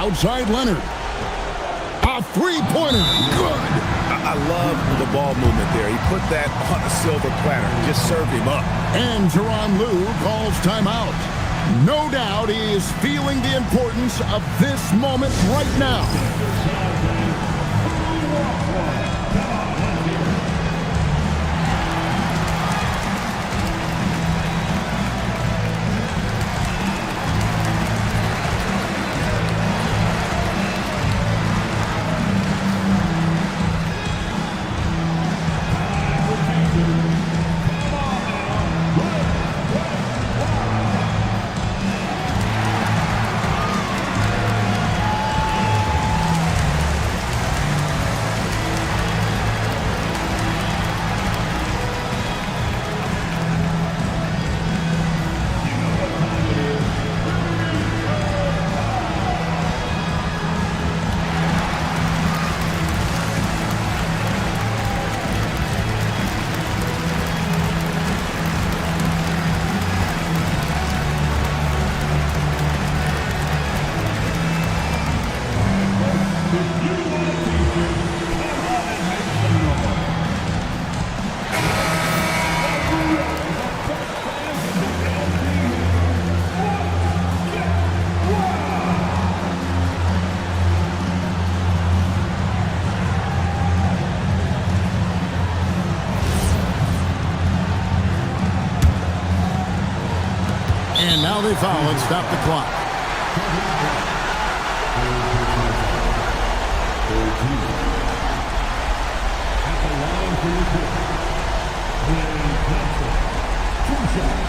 outside Leonard. A three-pointer. Good. I love the ball movement there. He put that on a silver platter. Just served him up. And Tyronn Lue calls timeout. No doubt he is feeling the importance of this moment right now. And now they foul and stop the clock. At the line for the kick, 2 shots.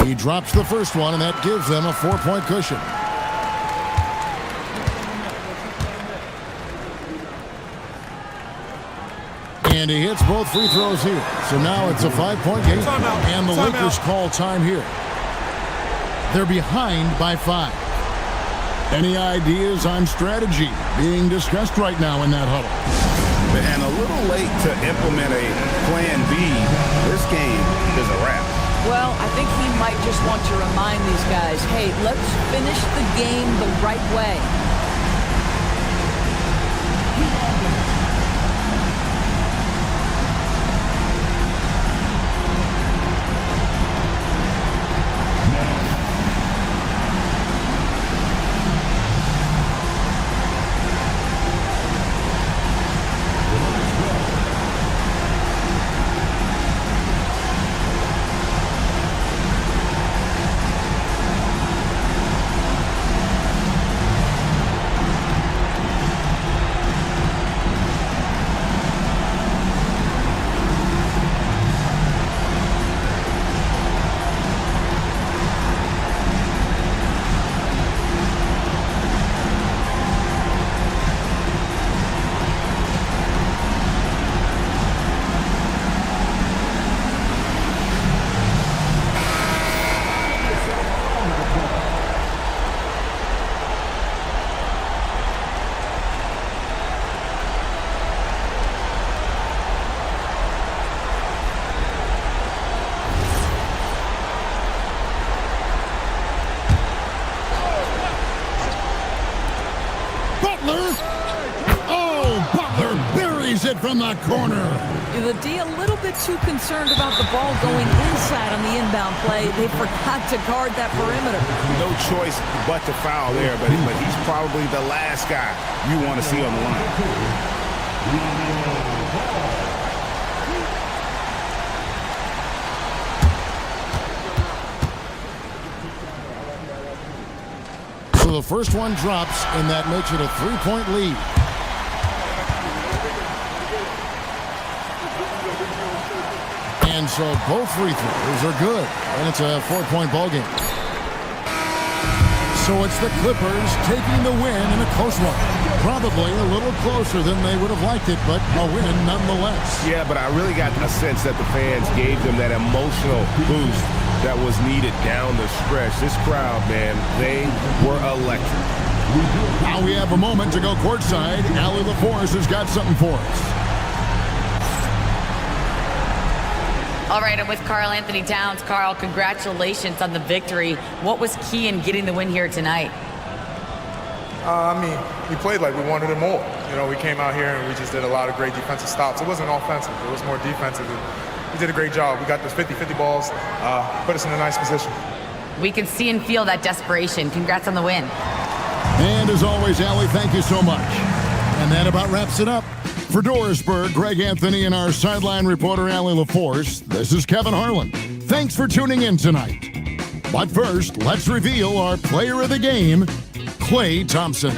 He drops the first one, and that gives them a 4-point cushion. And he hits both free throws here. So now it's a 5-point game, and the Lakers call time here. They're behind by 5. Any ideas on strategy being discussed right now in that huddle? And a little late to implement a plan B. This game is a wrap. Well, I think he might just want to remind these guys, hey, let's finish the game the right way. It from the corner. The D a little bit too concerned about the ball going inside on the inbound play. They forgot to guard that perimeter. No choice but to foul there, but he's probably the last guy you want to see on the line. So the first one drops, and that makes it a 3-point lead. And so both free throws are good, and it's a 4-point ball game. So it's the Clippers taking the win in a close one. Probably a little closer than they would have liked it, but a win nonetheless. Yeah, but I really got a sense that the fans gave them that emotional boost that was needed down the stretch. This crowd, man, they were electric. Now we have a moment to go courtside. LaLVsLaC has got something for us. All right, I'm with Karl Anthony Towns. Karl, congratulations on the victory. What was key in getting the win here tonight? We played like we wanted it more. You know, we came out here and we just did a lot of great defensive stops. It wasn't offensive. It was more defensive. We did a great job. We got those 50-50 balls, put us in a nice position. We can see and feel that desperation. Congrats on the win. And as always, Allie, thank you so much. And that about wraps it up. For Dorisburg, Greg Anthony, and our sideline reporter, LaLVsLaC, this is Kevin Harlan. Thanks for tuning in tonight. But first, let's reveal our player of the game, Klay Thompson.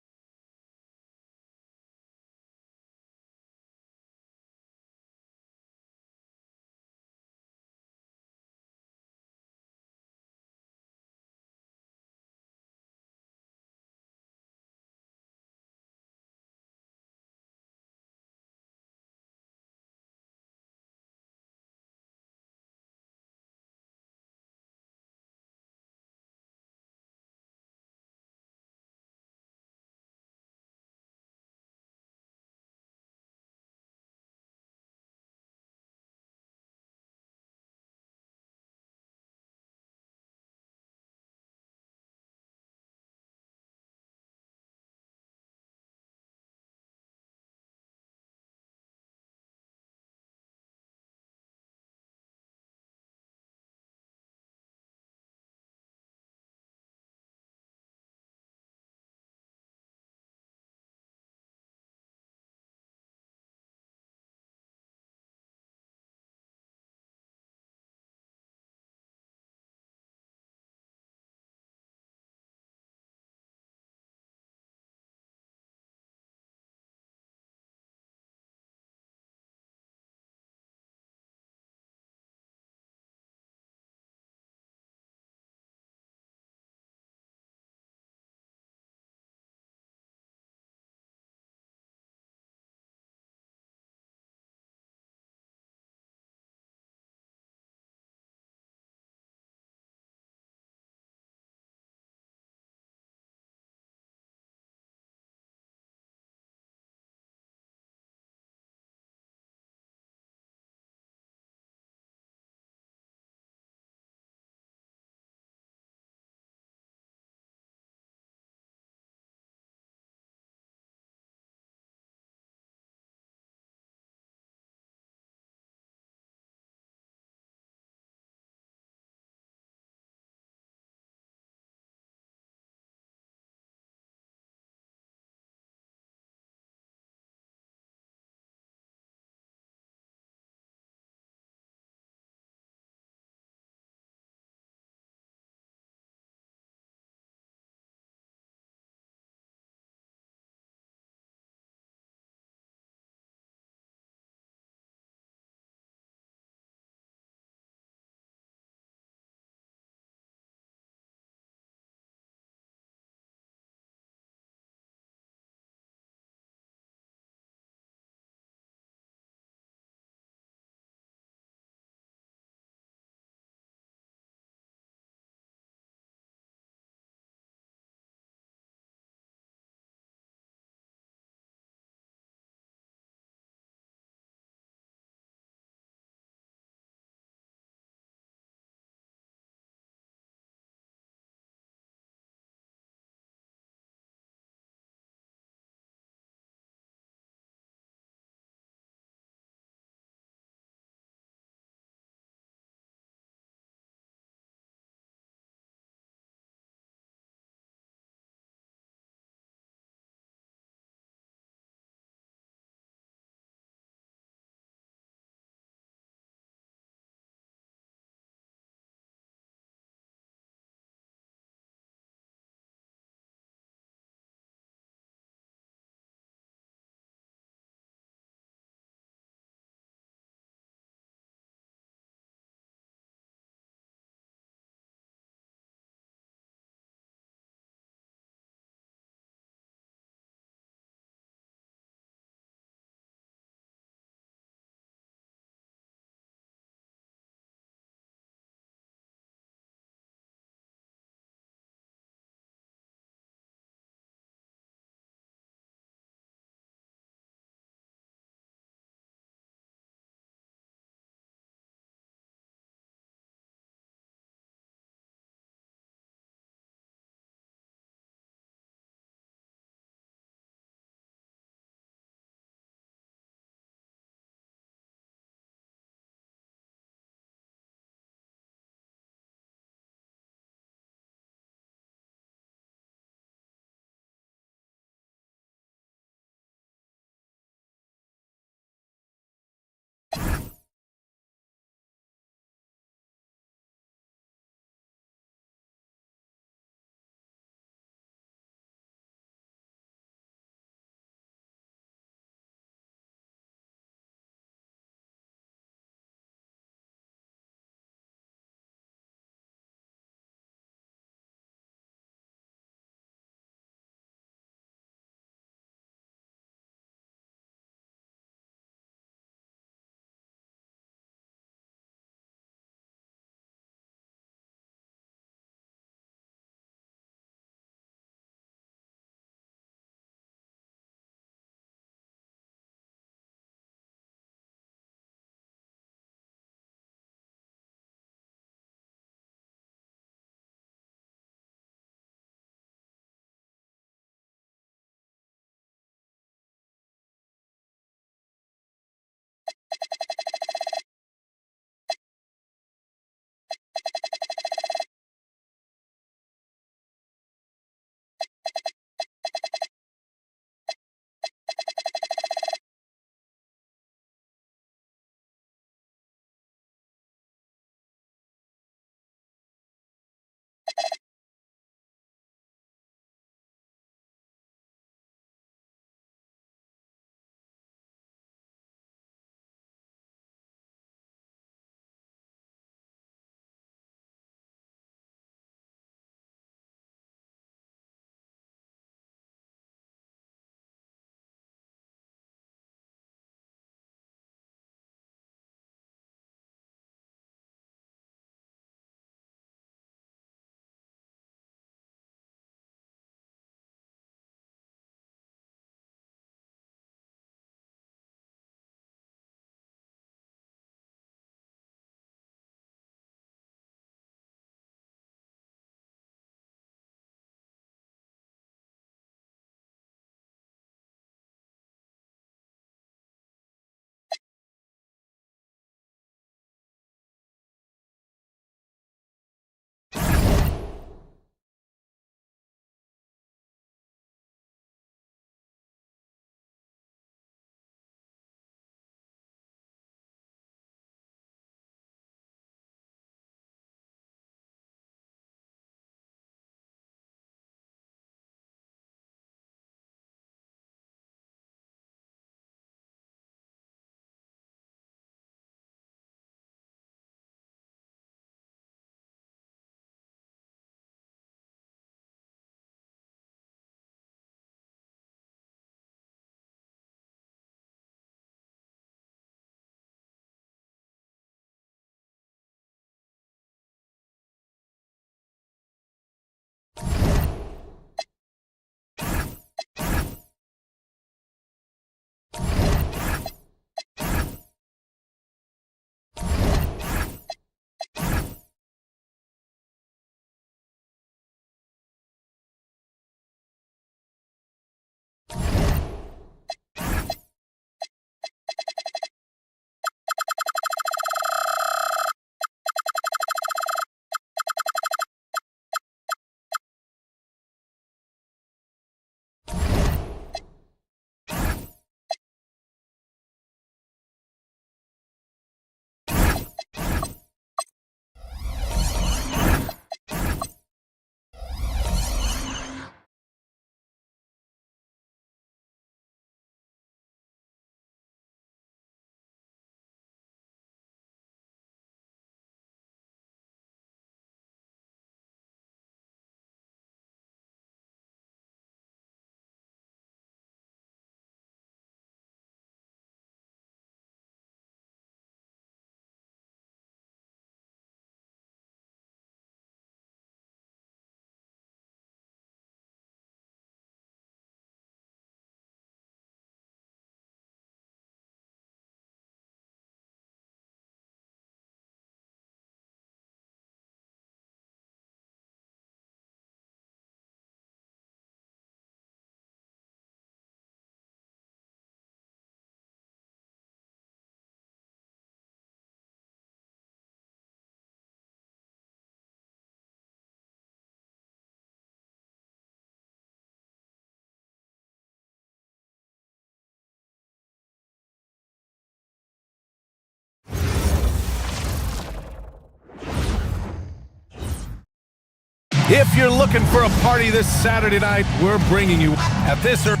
If you're looking for a party this Saturday night, we're bringing you at this early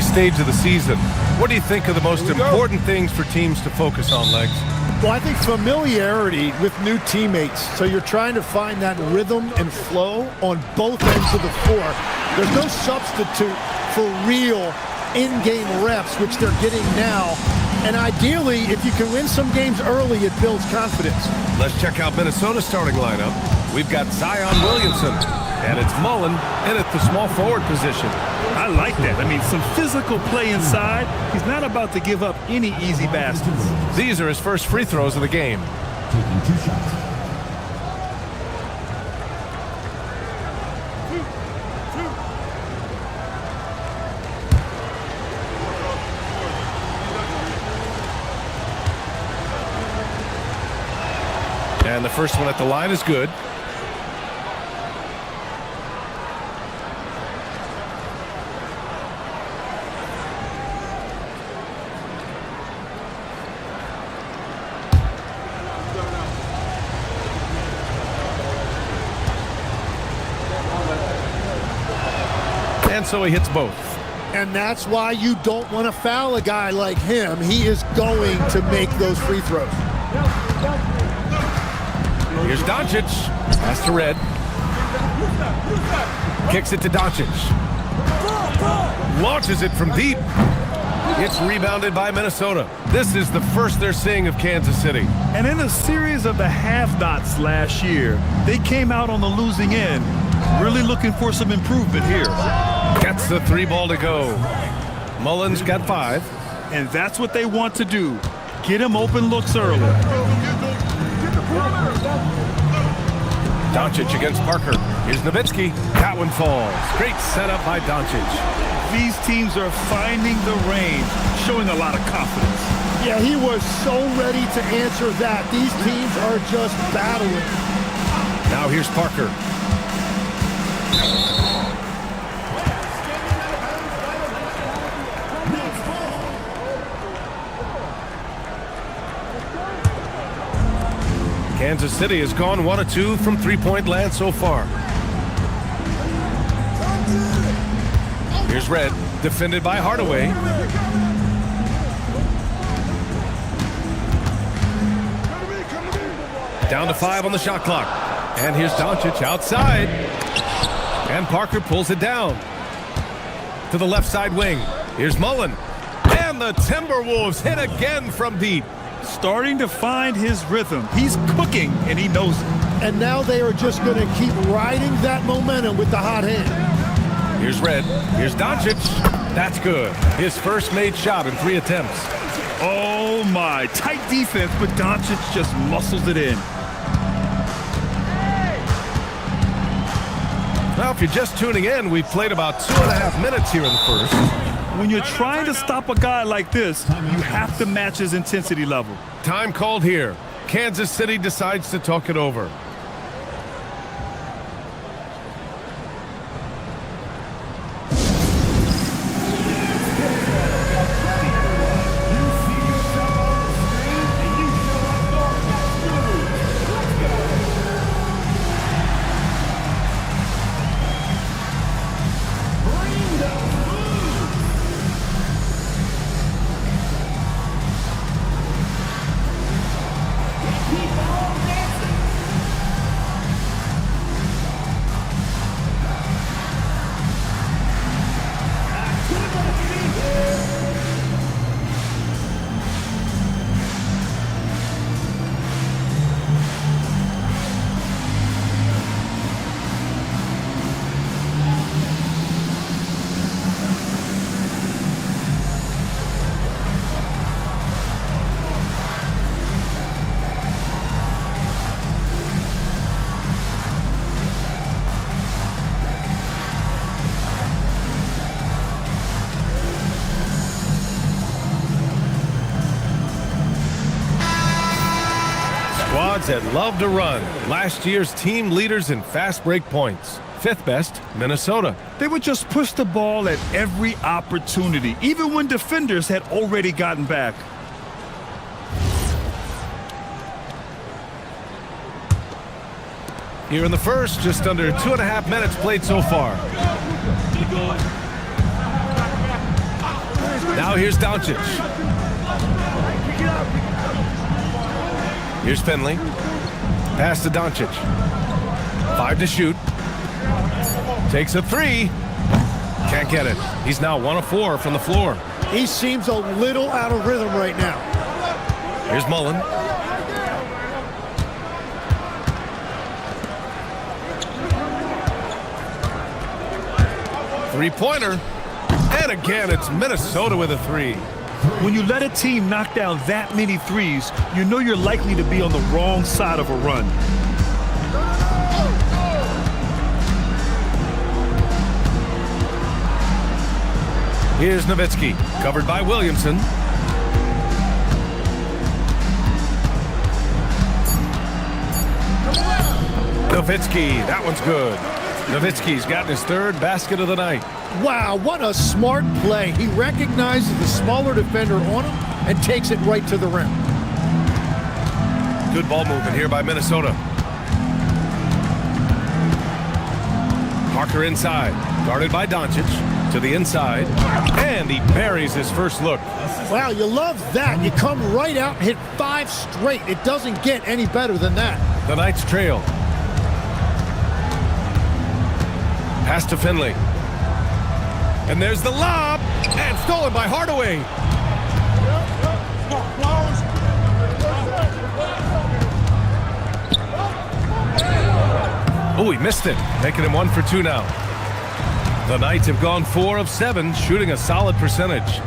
stage of the season. What do you think are the most important things for teams to focus on, Legs? Well, I think familiarity with new teammates. So you're trying to find that rhythm and flow on both ends of the floor. There's no substitute for real in-game reps, which they're getting now. And ideally, if you can win some games early, it builds confidence. Let's check out Minnesota's starting lineup. We've got Zion Williamson, and it's Mullen in at the small forward position. I like that. I mean, some physical play inside. He's not about to give up any easy baskets. These are his first free throws of the game. Taking 2 shots. And the first one at the line is good. And so he hits both. And that's why you don't want to foul a guy like him. He is going to make those free throws. Here's Doncic. Pass to Red. Kicks it to Doncic. Launches it from deep. It's rebounded by Minnesota. This is the first they're seeing of Kansas City. And in a series of the have-nots last year, they came out on the losing end. Really looking for some improvement here. Gets the 3 ball to go. Mullen's got 5. And that's what they want to do. Get him open looks early. Doncic against Parker. Here's Nowitzki. That one falls. Great setup by Doncic. These teams are finding the range, showing a lot of confidence. Yeah, he was so ready to answer that. These teams are just battling. Now here's Parker. Kansas City has gone 1 of 2 from three-point land so far. Here's Red, defended by Hardaway. Down to 5 on the shot clock. And here's Doncic outside. And Parker pulls it down. To the left side wing. Here's Mullen. And the Timberwolves hit again from deep. Starting to find his rhythm. He's cooking, and he knows it. And now they are just going to keep riding that momentum with the hot hand. Here's Red. Here's Doncic. That's good. His first made shot in 3 attempts. Oh, my. Tight defense, but Doncic just muscles it in. Now, if you're just tuning in, we've played about 2.5 minutes here in the first. When you're trying to stop a guy like this, you have to match his intensity level. Time called here. Kansas City decides to talk it over. fans that love to run. Last year's team leaders in fast break points. 5th best, Minnesota. They would just push the ball at every opportunity, even when defenders had already gotten back. Here in the first, just under 2.5 minutes played so far. Now here's Doncic. Here's Finley. Pass to Doncic. 5 to shoot. Takes a 3. Can't get it. He's now 1 of 4 from the floor. He seems a little out of rhythm right now. Here's Mullen. Three-pointer. And again, it's Minnesota with a 3. When you let a team knock down that many threes, you know you're likely to be on the wrong side of a run. Here's Nowitzki, covered by Williamson. Nowitzki, that one's good. Nowitzki's gotten his 3rd basket of the night. Wow, what a smart play. He recognizes the smaller defender on him and takes it right to the rim. Good ball movement here by Minnesota. Parker inside, guarded by Doncic. To the inside, and he buries his first look. Wow, you love that. You come right out and hit 5 straight. It doesn't get any better than that. The Knights trail. Pass to Finley. And there's the lob, and stolen by Hardaway. Oh, he missed it, making him 1 for 2 now. The Knights have gone 4 of 7, shooting a solid percentage.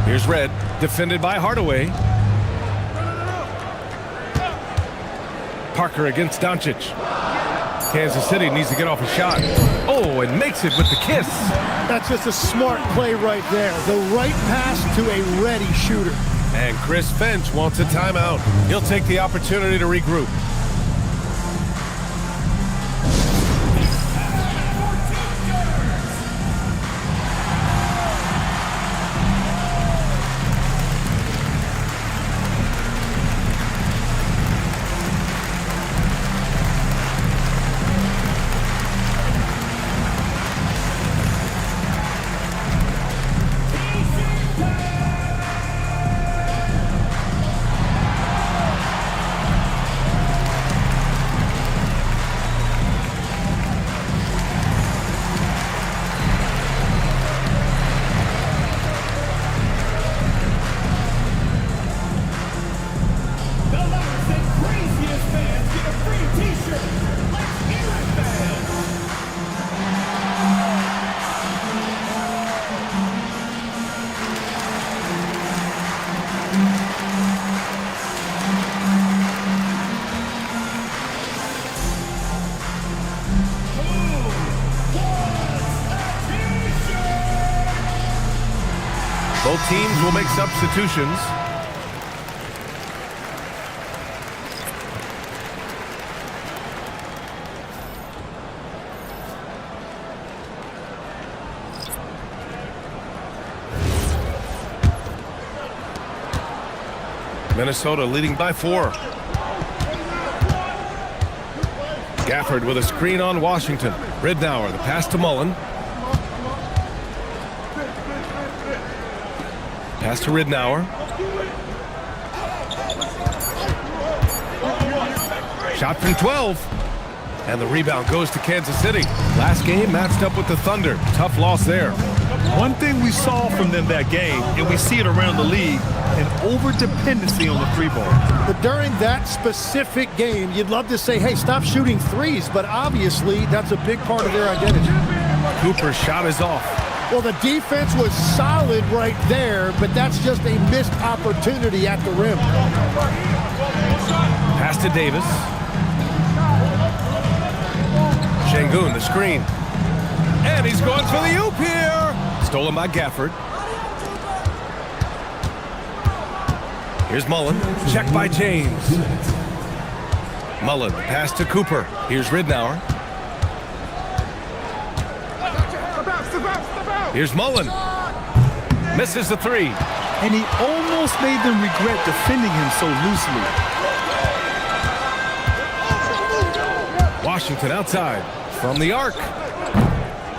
Here's Red, defended by Hardaway. Parker against Doncic. Kansas City needs to get off a shot. Oh, and makes it with the kiss. That's just a smart play right there. The right pass to a ready shooter. And Chris Finch wants a timeout. He'll take the opportunity to regroup. Both teams will make substitutions. Minnesota leading by 4. Gafford with a screen on Washington. Ridnour, the pass to Mullen. Pass to Ridnour. Shot from 12. And the rebound goes to Kansas City. Last game matched up with the Thunder. Tough loss there. One thing we saw from them that game, and we see it around the league, an over-dependency on the 3-ball. But during that specific game, you'd love to say, hey, stop shooting threes, but obviously that's a big part of their identity. Cooper's shot is off. Well, the defense was solid right there, but that's just a missed opportunity at the rim. Pass to Davis. Şengün, the screen. And he's going for the oop here. Stolen by Gafford. Here's Mullen. Check by James. Mullen, pass to Cooper. Here's Ridnour. Here's Mullen. Misses the three. And he almost made them regret defending him so loosely. Washington outside from the arc.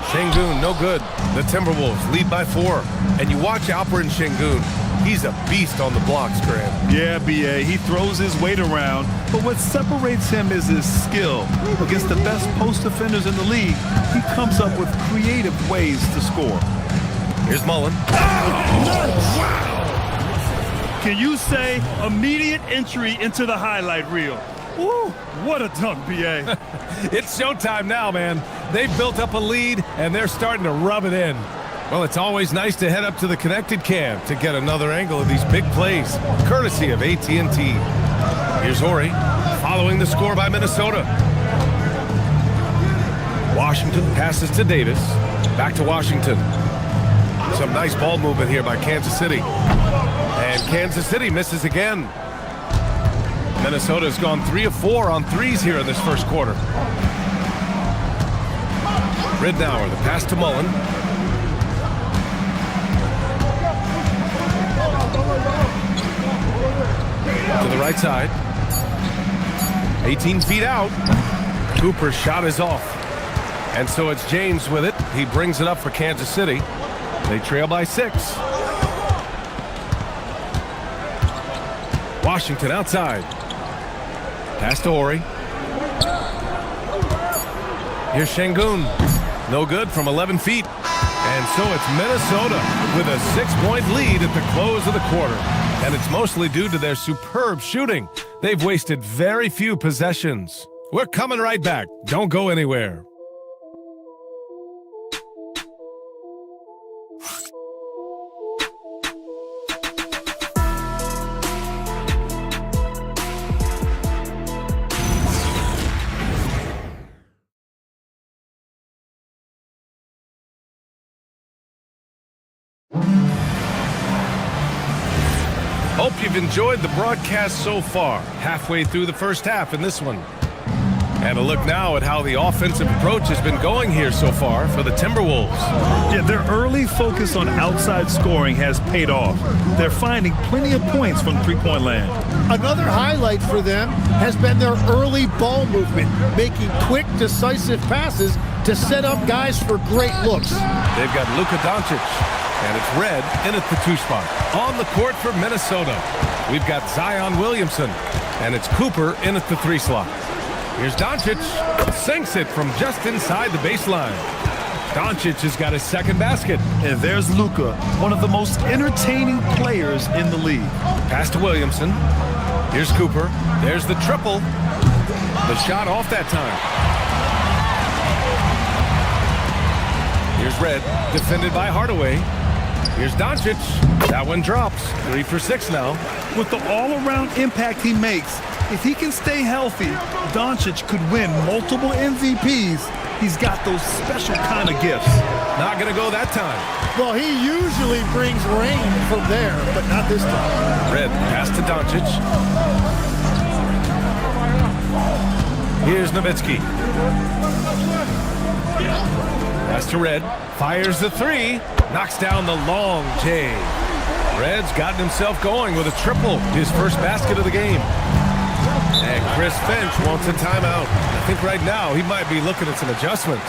Şengün, no good. The Timberwolves lead by 4. And you watch Alperen Şengün. He's a beast on the blocks, Graham. Yeah, B.A. He throws his weight around, but what separates him is his skill. Against the best post defenders in the league, he comes up with creative ways to score. Here's Mullen. Can you say immediate entry into the highlight reel? Woo, what a dunk, B.A. It's showtime now, man. They've built up a lead, and they're starting to rub it in. Well, it's always nice to head up to the connected cam to get another angle of these big plays, courtesy of AT&T. Here's Horry, following the score by Minnesota. Washington passes to Davis. Back to Washington. Some nice ball movement here by Kansas City. And Kansas City misses again. Minnesota's gone 3 of 4 on threes here in this first quarter. Ridnour, the pass to Mullen. To the right side. 18 feet out. Cooper's shot is off. And so it's James with it. He brings it up for Kansas City. They trail by 6. Washington outside. Pass to Horry. Here's Şengün. No good from 11 feet. And so it's Minnesota with a 6-point lead at the close of the quarter. And it's mostly due to their superb shooting. They've wasted very few possessions. We're coming right back. Don't go anywhere. Hope you've enjoyed the broadcast so far, halfway through the first half in this one. And a look now at how the offensive approach has been going here so far for the Timberwolves. Yeah, their early focus on outside scoring has paid off. They're finding plenty of points from three-point land. Another highlight for them has been their early ball movement, making quick, decisive passes to set up guys for great looks. They've got Luka Doncic, and it's Red in at the 2 spot. On the court for Minnesota, we've got Zion Williamson, and it's Cooper in at the 3 slot. Here's Doncic, sinks it from just inside the baseline. Doncic has got his second basket. And there's Luka, one of the most entertaining players in the league. Pass to Williamson. Here's Cooper. There's the triple. The shot off that time. Here's Red, defended by Hardaway. Here's Doncic. That one drops. 3 for 6 now. With the all-around impact he makes, if he can stay healthy, Doncic could win multiple MVPs. He's got those special kind of gifts. Not going to go that time. Well, he usually brings rain from there, but not this time. Red, pass to Doncic. Here's Nowitzki. Pass to Red. Fires the 3. Knocks down the long J. Red's gotten himself going with a triple. His first basket of the game. And Chris Finch wants a timeout. I think right now he might be looking at some adjustments.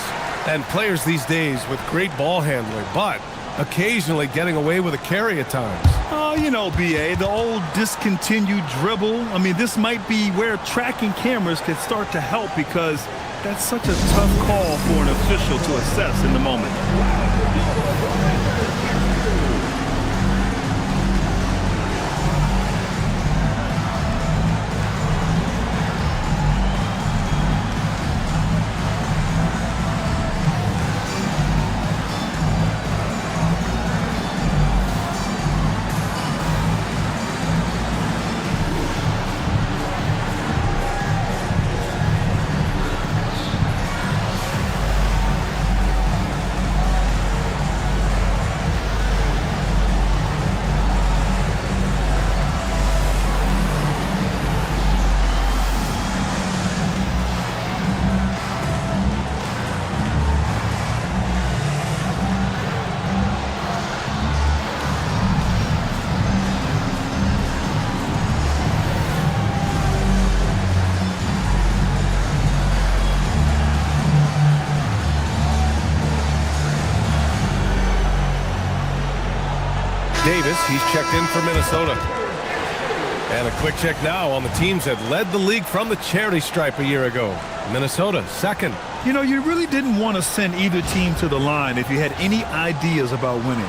And players these days with great ball handling, but occasionally getting away with a carry at times. Oh, you know, B.A., the old discontinued dribble. I mean, this might be where tracking cameras could start to help because that's such a tough call for an official to assess in the moment. Davis. He's checked in for Minnesota. And a quick check now on the teams that led the league from the charity stripe a year ago. Minnesota, second. You know, you really didn't want to send either team to the line if you had any ideas about winning.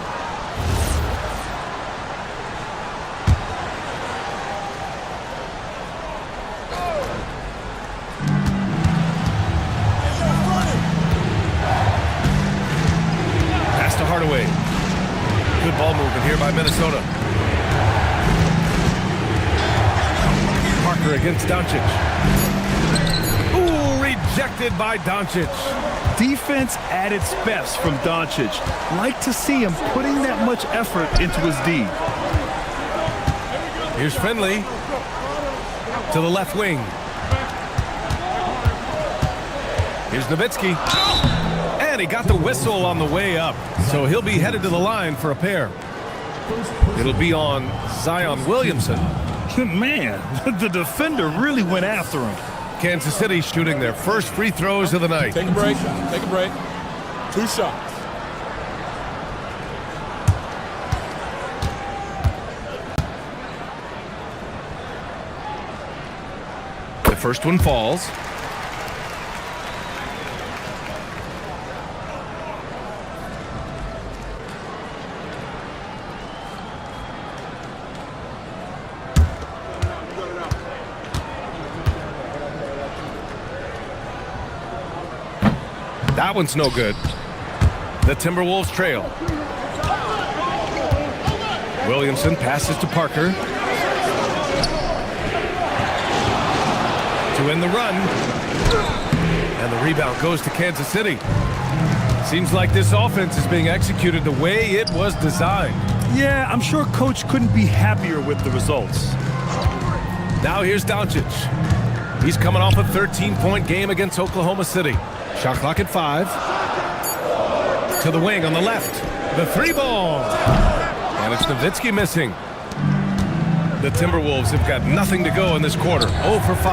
Pass to Hardaway. Good ball movement here by Minnesota. Parker against Doncic. Ooh, rejected by Doncic. Defense at its best from Doncic. Like to see him putting that much effort into his D. Here's Finley to the left wing. Here's Nowitzki. And he got the whistle on the way up. So he'll be headed to the line for a pair. It'll be on Zion Williamson. Man, the defender really went after him. Kansas City shooting their first free throws of the night. Take a break. Take a break. 2 shots. The first one falls. That one's no good. The Timberwolves trail. Williamson passes to Parker. To end the run. And the rebound goes to Kansas City. Seems like this offense is being executed the way it was designed. Yeah, I'm sure Coach couldn't be happier with the results. Now here's Doncic. He's coming off a 13-point game against Oklahoma City. Shot clock at 5. To the wing on the left. The 3-ball. And it's Nowitzki missing. The Timberwolves have got nothing to go in this quarter. 0 for 5.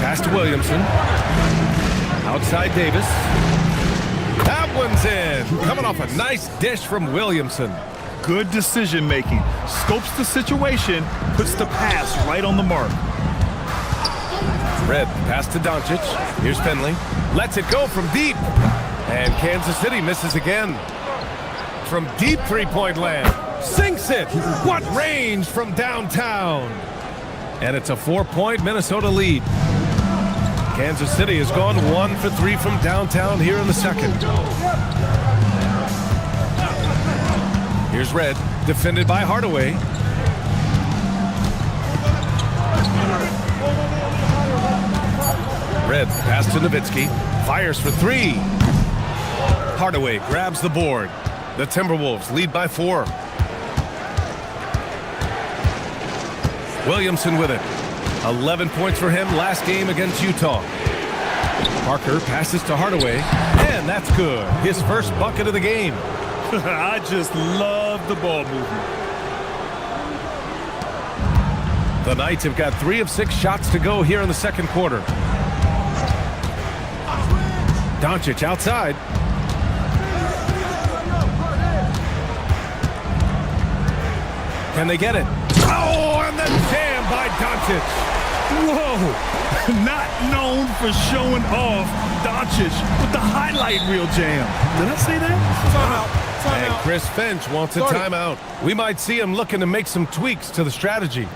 Pass to Williamson. Outside Davis. That one's in. Coming off a nice dish from Williamson. Good decision making. Scopes the situation, puts the pass right on the mark. Red pass to Doncic. Here's Finley. Lets it go from deep. And Kansas City misses again. From deep three-point land. Sinks it. What range from downtown. And it's a 4-point Minnesota lead. Kansas City has gone 1 for 3 from downtown here in the second. Here's Red, defended by Hardaway. Red pass to Nowitzki. Fires for 3. Hardaway grabs the board. The Timberwolves lead by 4. Williamson with it. 11 points for him last game against Utah. Parker passes to Hardaway. And that's good. His first bucket of the game. I just love the ball movement. The Knights have got 3 of 6 shots to go here in the second quarter. Doncic outside. Can they get it? Oh, and the jam by Doncic. Whoa, not known for showing off. Doncic with the highlight reel jam. Did I say that? Timeout. And Chris Finch wants a timeout. We might see him looking to make some tweaks to the strategy.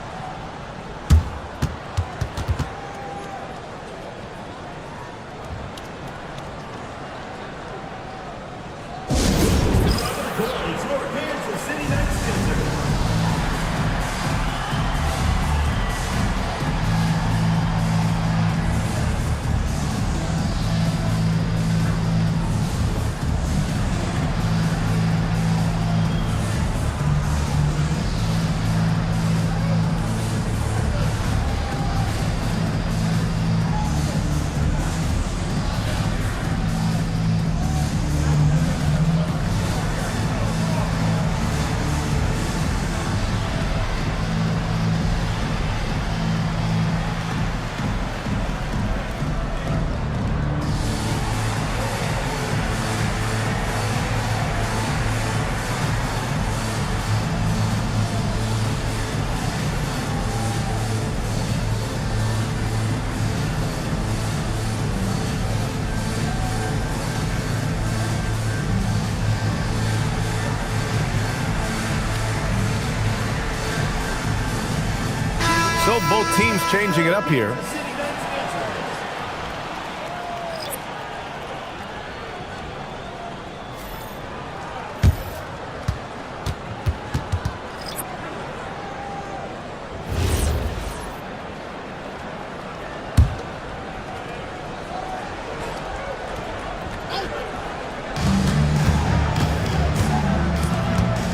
both teams changing it up here.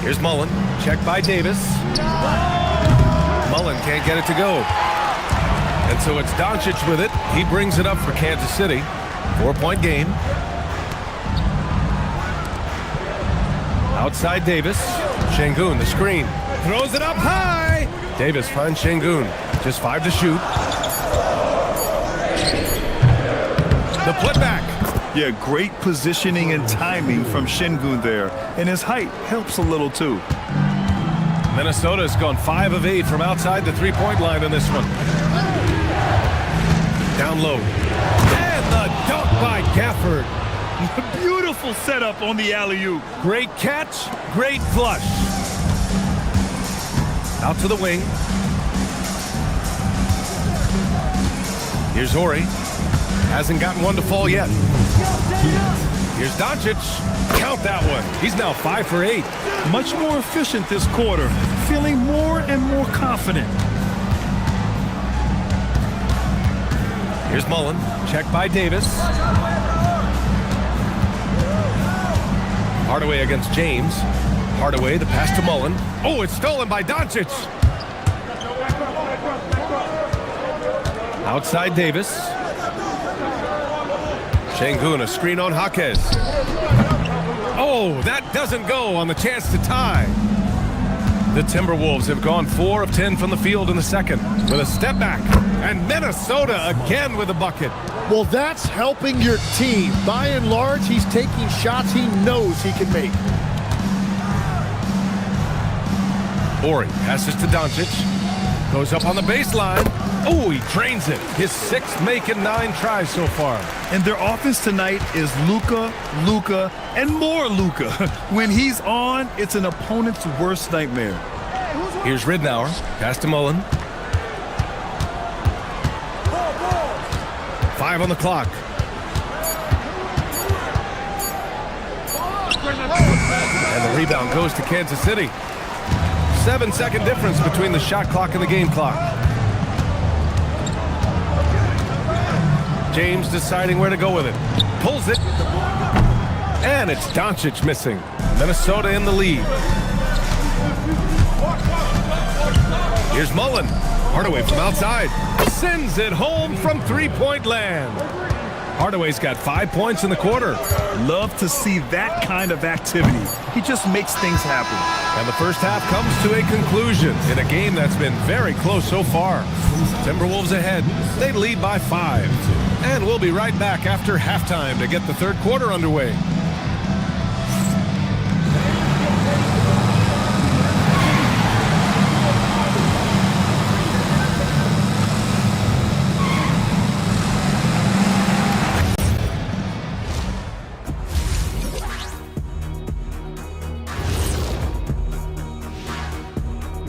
Here's Mullen, checked by Davis. Mullen can't get it to go. And so it's Doncic with it. He brings it up for Kansas City. 4-point game. Outside Davis. Şengün, the screen. Throws it up high. Davis finds Şengün. Just 5 to shoot. The putback. Yeah, great positioning and timing from Şengün there. And his height helps a little too. Minnesota's gone 5 of 8 from outside the three-point line in this one. Down low. And the dunk by Gafford. Beautiful setup on the alley-oop. Great catch, great flush. Out to the wing. Here's Horry. Hasn't gotten one to fall yet. Here's Doncic. Count that one. He's now 5 for 8. Much more efficient this quarter. Feeling more and more confident. Here's Mullen. Checked by Davis. Hardaway against James. Hardaway, the pass to Mullen. Oh, it's stolen by Doncic. Outside Davis. Şengün, a screen on Jaquez. Oh, that doesn't go on the chance to tie. The Timberwolves have gone 4 of 10 from the field in the second with a step back. And Minnesota again with a bucket. Well, that's helping your team. By and large, he's taking shots he knows he can make. Horry passes to Doncic. Goes up on the baseline. Oh, he drains it. His 6th make in 9 tries so far. And their offense tonight is Luka, and more Luka. When he's on, it's an opponent's worst nightmare. Here's Ridnour. Pass to Mullen. 5 on the clock. And the rebound goes to Kansas City. 7-second difference between the shot clock and the game clock. James deciding where to go with it. Pulls it. And it's Doncic missing. Minnesota in the lead. Here's Mullen. Hardaway from outside. Sends it home from three-point land. Hardaway's got 5 points in the quarter. Love to see that kind of activity. He just makes things happen. And the first half comes to a conclusion in a game that's been very close so far. Timberwolves ahead. They lead by 5. And we'll be right back after halftime to get the third quarter underway.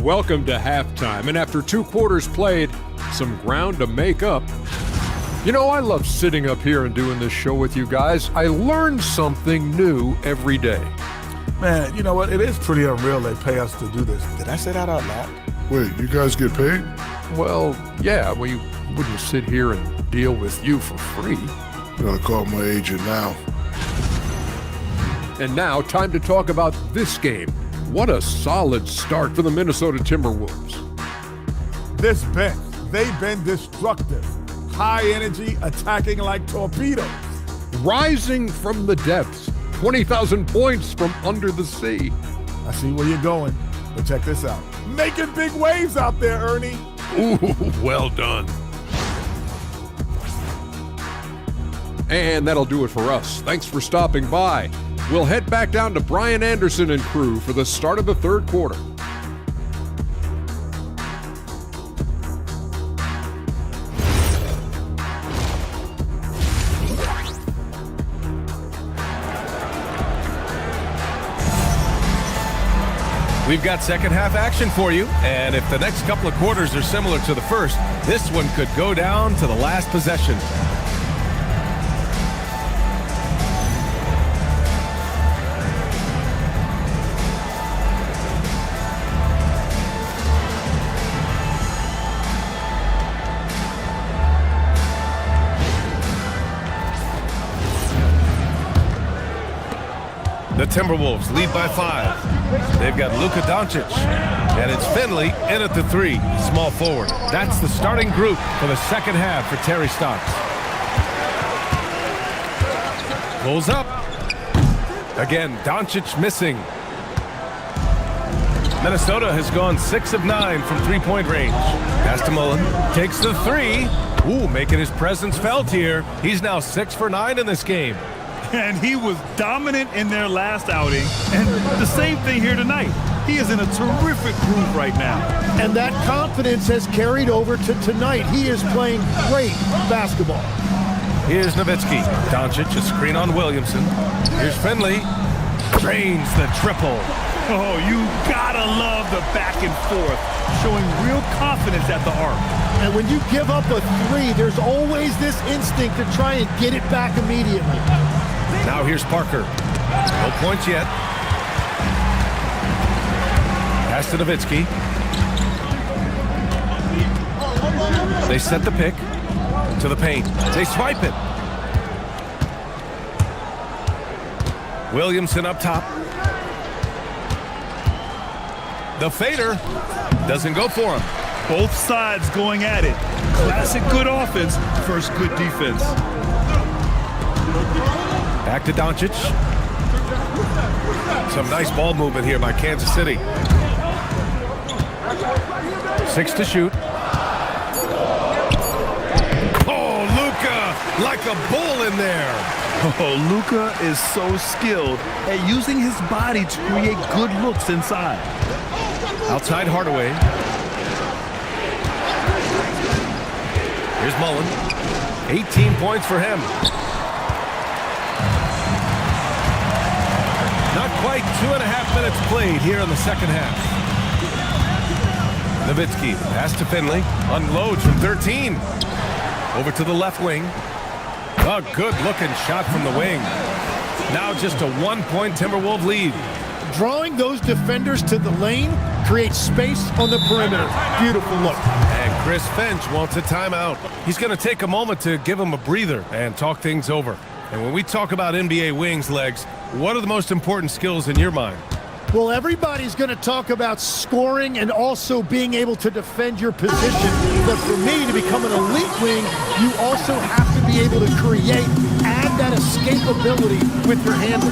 Welcome to halftime, and after 2 quarters played, some ground to make up. You know, I love sitting up here and doing this show with you guys. I learn something new every day. Man, you know what? It is pretty unreal they pay us to do this. Did I say that out loud? Wait, you guys get paid? Well, yeah, we wouldn't sit here and deal with you for free. Gotta call my agent now. And now, time to talk about this game. What a solid start for the Minnesota Timberwolves. This bench, they've been destructive. High energy, attacking like torpedoes. Rising from the depths, 20,000 points from under the sea. I see where you're going, but check this out. Making big waves out there, Ernie. Ooh, well done. And that'll do it for us. Thanks for stopping by. We'll head back down to Brian Anderson and crew for the start of the third quarter. We've got second half action for you, and if the next couple of quarters are similar to the first, this one could go down to the last possession. The Timberwolves lead by 5. They've got Luka Doncic, and it's Finley in at the 3, small forward. That's the starting group for the second half for Terry Stotts. Pulls up. Again, Doncic missing. Minnesota has gone 6 of 9 from three-point range. Pass to Mullen. Takes the 3. Ooh, making his presence felt here. He's now 6 for 9 in this game. And he was dominant in their last outing. And the same thing here tonight. He is in a terrific groove right now. And that confidence has carried over to tonight. He is playing great basketball. Here's Nowitzki. Doncic, a screen on Williamson. Here's Finley. Drains the triple. Oh, you gotta love the back and forth. Showing real confidence at the arc. And when you give up a 3, there's always this instinct to try and get it back immediately. Now here's Parker. No points yet. Pass to Nowitzki. They set the pick to the paint. They swipe it. Williamson up top. The fader doesn't go for him. Both sides going at it. Classic good offense versus good defense. Back to Doncic. Some nice ball movement here by Kansas City. 6 to shoot. Oh, Luka, like a bull in there. Oh, Luka is so skilled at using his body to create good looks inside. Outside Hardaway. Here's Mullen. 18 points for him. Not quite 2.5 minutes played here in the second half. Nowitzki, pass to Finley. Unloads from 13. Over to the left wing. A good-looking shot from the wing. Now just a 1-point Timberwolves lead. Drawing those defenders to the lane creates space on the perimeter. Beautiful look. And Chris Finch wants a timeout. He's going to take a moment to give him a breather and talk things over. And when we talk about NBA wings, Legs, what are the most important skills in your mind? Well, everybody's going to talk about scoring and also being able to defend your position. But for me, to become an elite wing, you also have to be able to create, add that escapability with your handle.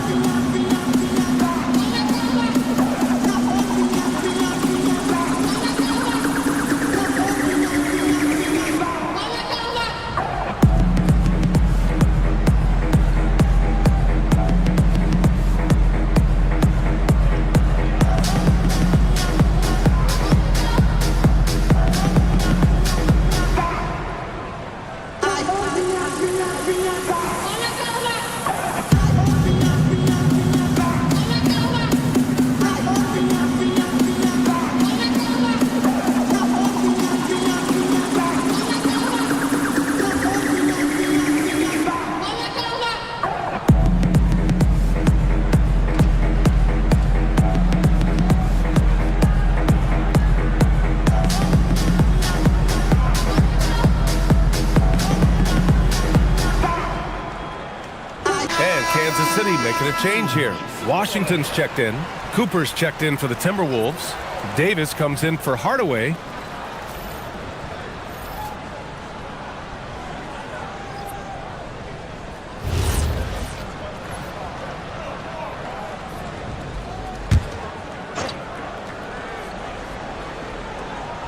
Kansas City making a change here. Washington's checked in. Cooper's checked in for the Timberwolves. Davis comes in for Hardaway.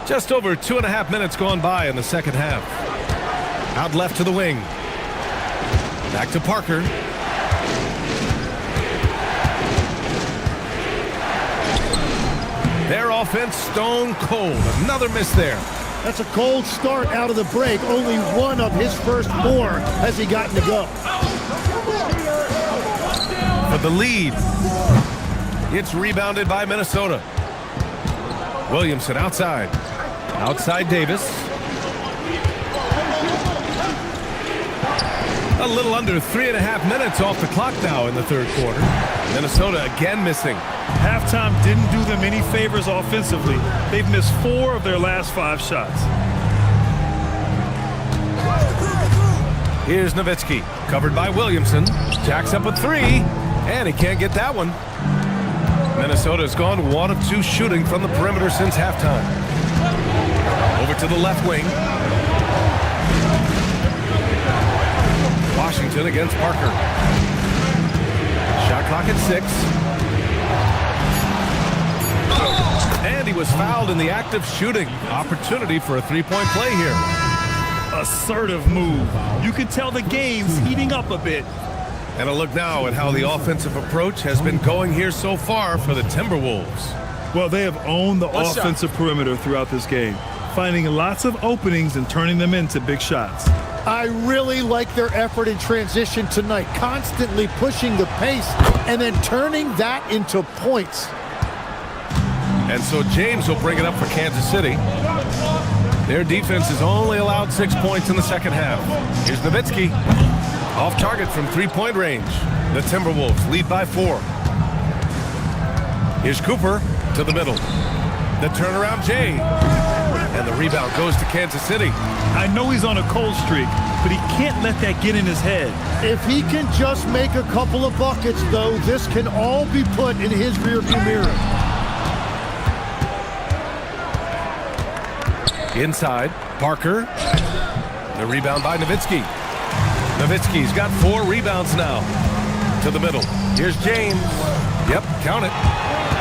Just over 2.5 minutes gone by in the second half. Out left to the wing. Back to Parker. Their offense stone cold. Another miss there. That's a cold start out of the break. Only one of his first 4 has he gotten to go. For the lead. It's rebounded by Minnesota. Williamson outside. Outside Davis. A little under 3.5 minutes off the clock now in the third quarter. Minnesota again missing. Halftime didn't do them any favors offensively. They've missed 4 of their last 5 shots. Here's Nowitzki, covered by Williamson. Jacks up a 3, and he can't get that one. Minnesota's gone 1 of 2 shooting from the perimeter since halftime. Over to the left wing. Washington against Parker. Shot clock at 6. And he was fouled in the act of shooting. Opportunity for a 3-point play here. Assertive move. You can tell the game's heating up a bit. And a look now at how the offensive approach has been going here so far for the Timberwolves. Well, they have owned the offensive perimeter throughout this game, finding lots of openings and turning them into big shots. I really like their effort in transition tonight, constantly pushing the pace and then turning that into points. And so James will bring it up for Kansas City. Their defense has only allowed 6 points in the second half. Here's Nowitzki. Off target from 3-point range. The Timberwolves lead by 4. Here's Cooper to the middle. The turnaround Jay. And the rebound goes to Kansas City. I know he's on a cold streak, but he can't let that get in his head. If he can just make a couple of buckets, though, this can all be put in his rearview mirror. Inside, Parker. The rebound by Nowitzki. Nowitzki's got 4 rebounds now. To the middle. Here's James. Yep, count it.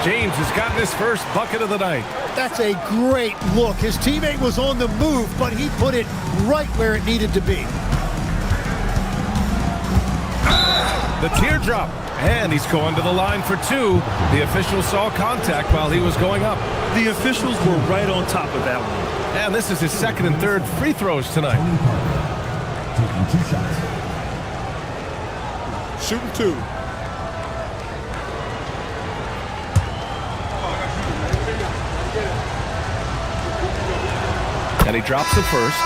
James has gotten his first bucket of the night. That's a great look. His teammate was on the move, but he put it right where it needed to be. The teardrop. And he's going to the line for 2. The officials saw contact while he was going up. The officials were right on top of that one. And this is his second and third free throws tonight. Taking 2 shots. Shooting 2. And he drops the first.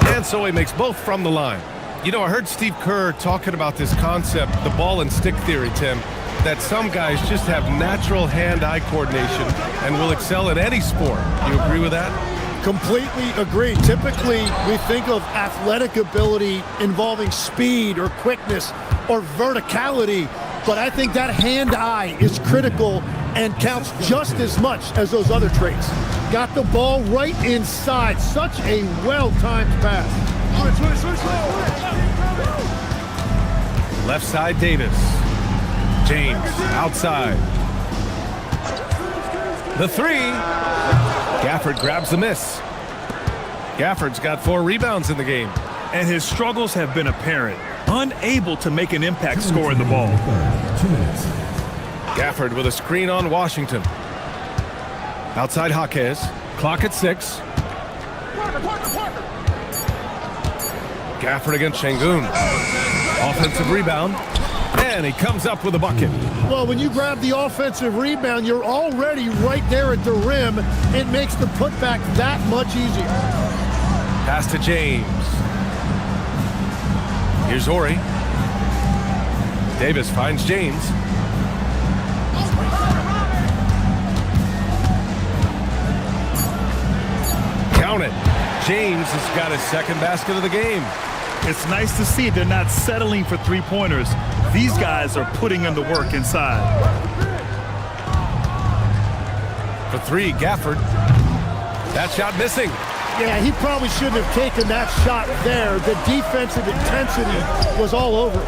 And so he makes both from the line. You know, I heard Steve Kerr talking about this concept, the ball and stick theory, Tim, that some guys just have natural hand-eye coordination and will excel in any sport. You agree with that? Completely agree. Typically, we think of athletic ability involving speed or quickness or verticality, but I think that hand-eye is critical and counts just as much as those other traits. Got the ball right inside. Such a well-timed pass. Left side, Davis. James, outside. The 3. Gafford grabs the miss. Gafford's got 4 rebounds in the game. And his struggles have been apparent. Unable to make an impact scoring the ball. 2 minutes. Gafford with a screen on Washington. Outside Jaquez. Clock at 6. Gafford against Şengün. Offensive rebound. And he comes up with a bucket. Well, when you grab the offensive rebound, you're already right there at the rim. It makes the putback that much easier. Pass to James. Here's Horry. Davis finds James. Count it. James has got his second basket of the game. It's nice to see they're not settling for 3-pointers. These guys are putting in the work inside. For 3, Gafford. That shot missing. Yeah, he probably shouldn't have taken that shot there. The defensive intensity was all over it.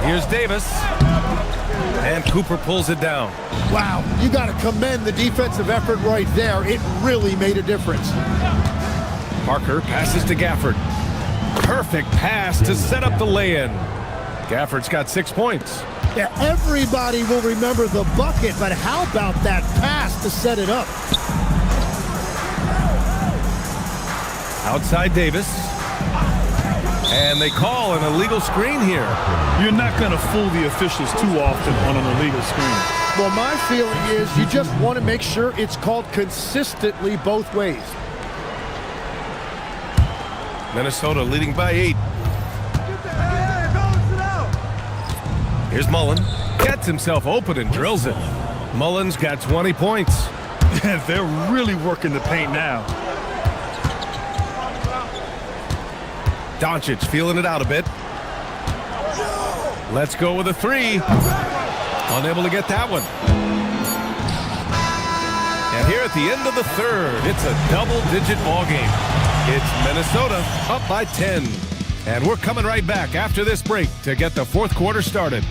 Here's Davis. And Cooper pulls it down. Wow, you got to commend the defensive effort right there. It really made a difference. Parker passes to Gafford. Perfect pass to set up the lay-in. Gafford's got 6 points. Yeah, everybody will remember the bucket, but how about that pass to set it up? Outside Davis. And they call an illegal screen here. You're not going to fool the officials too often on an illegal screen. Well, my feeling is you just want to make sure it's called consistently both ways. Minnesota leading by 8. Here's Mullen. Gets himself open and drills it. Mullen's got 20 points. They're really working the paint now. Doncic feeling it out a bit. Let's go with a 3. Unable to get that one. And here at the end of the third, it's a double-digit ball game. It's Minnesota up by 10. And we're coming right back after this break to get the fourth quarter started.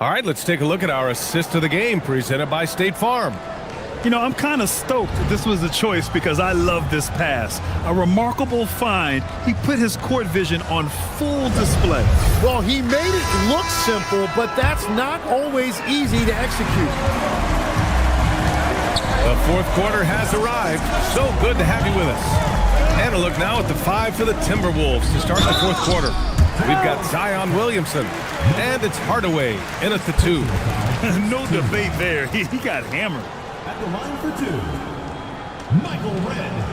All right, let's take a look at our assist of the game presented by State Farm. You know, I'm kind of stoked this was a choice because I love this pass. A remarkable find. He put his court vision on full display. Well, he made it look simple, but that's not always easy to execute. The fourth quarter has arrived. So good to have you with us. And a look now at the 5 for the Timberwolves to start the fourth quarter. We've got Zion Williamson, and it's Hardaway in at the 2. No debate there. He got hammered. At the line for 2, Michael Redd.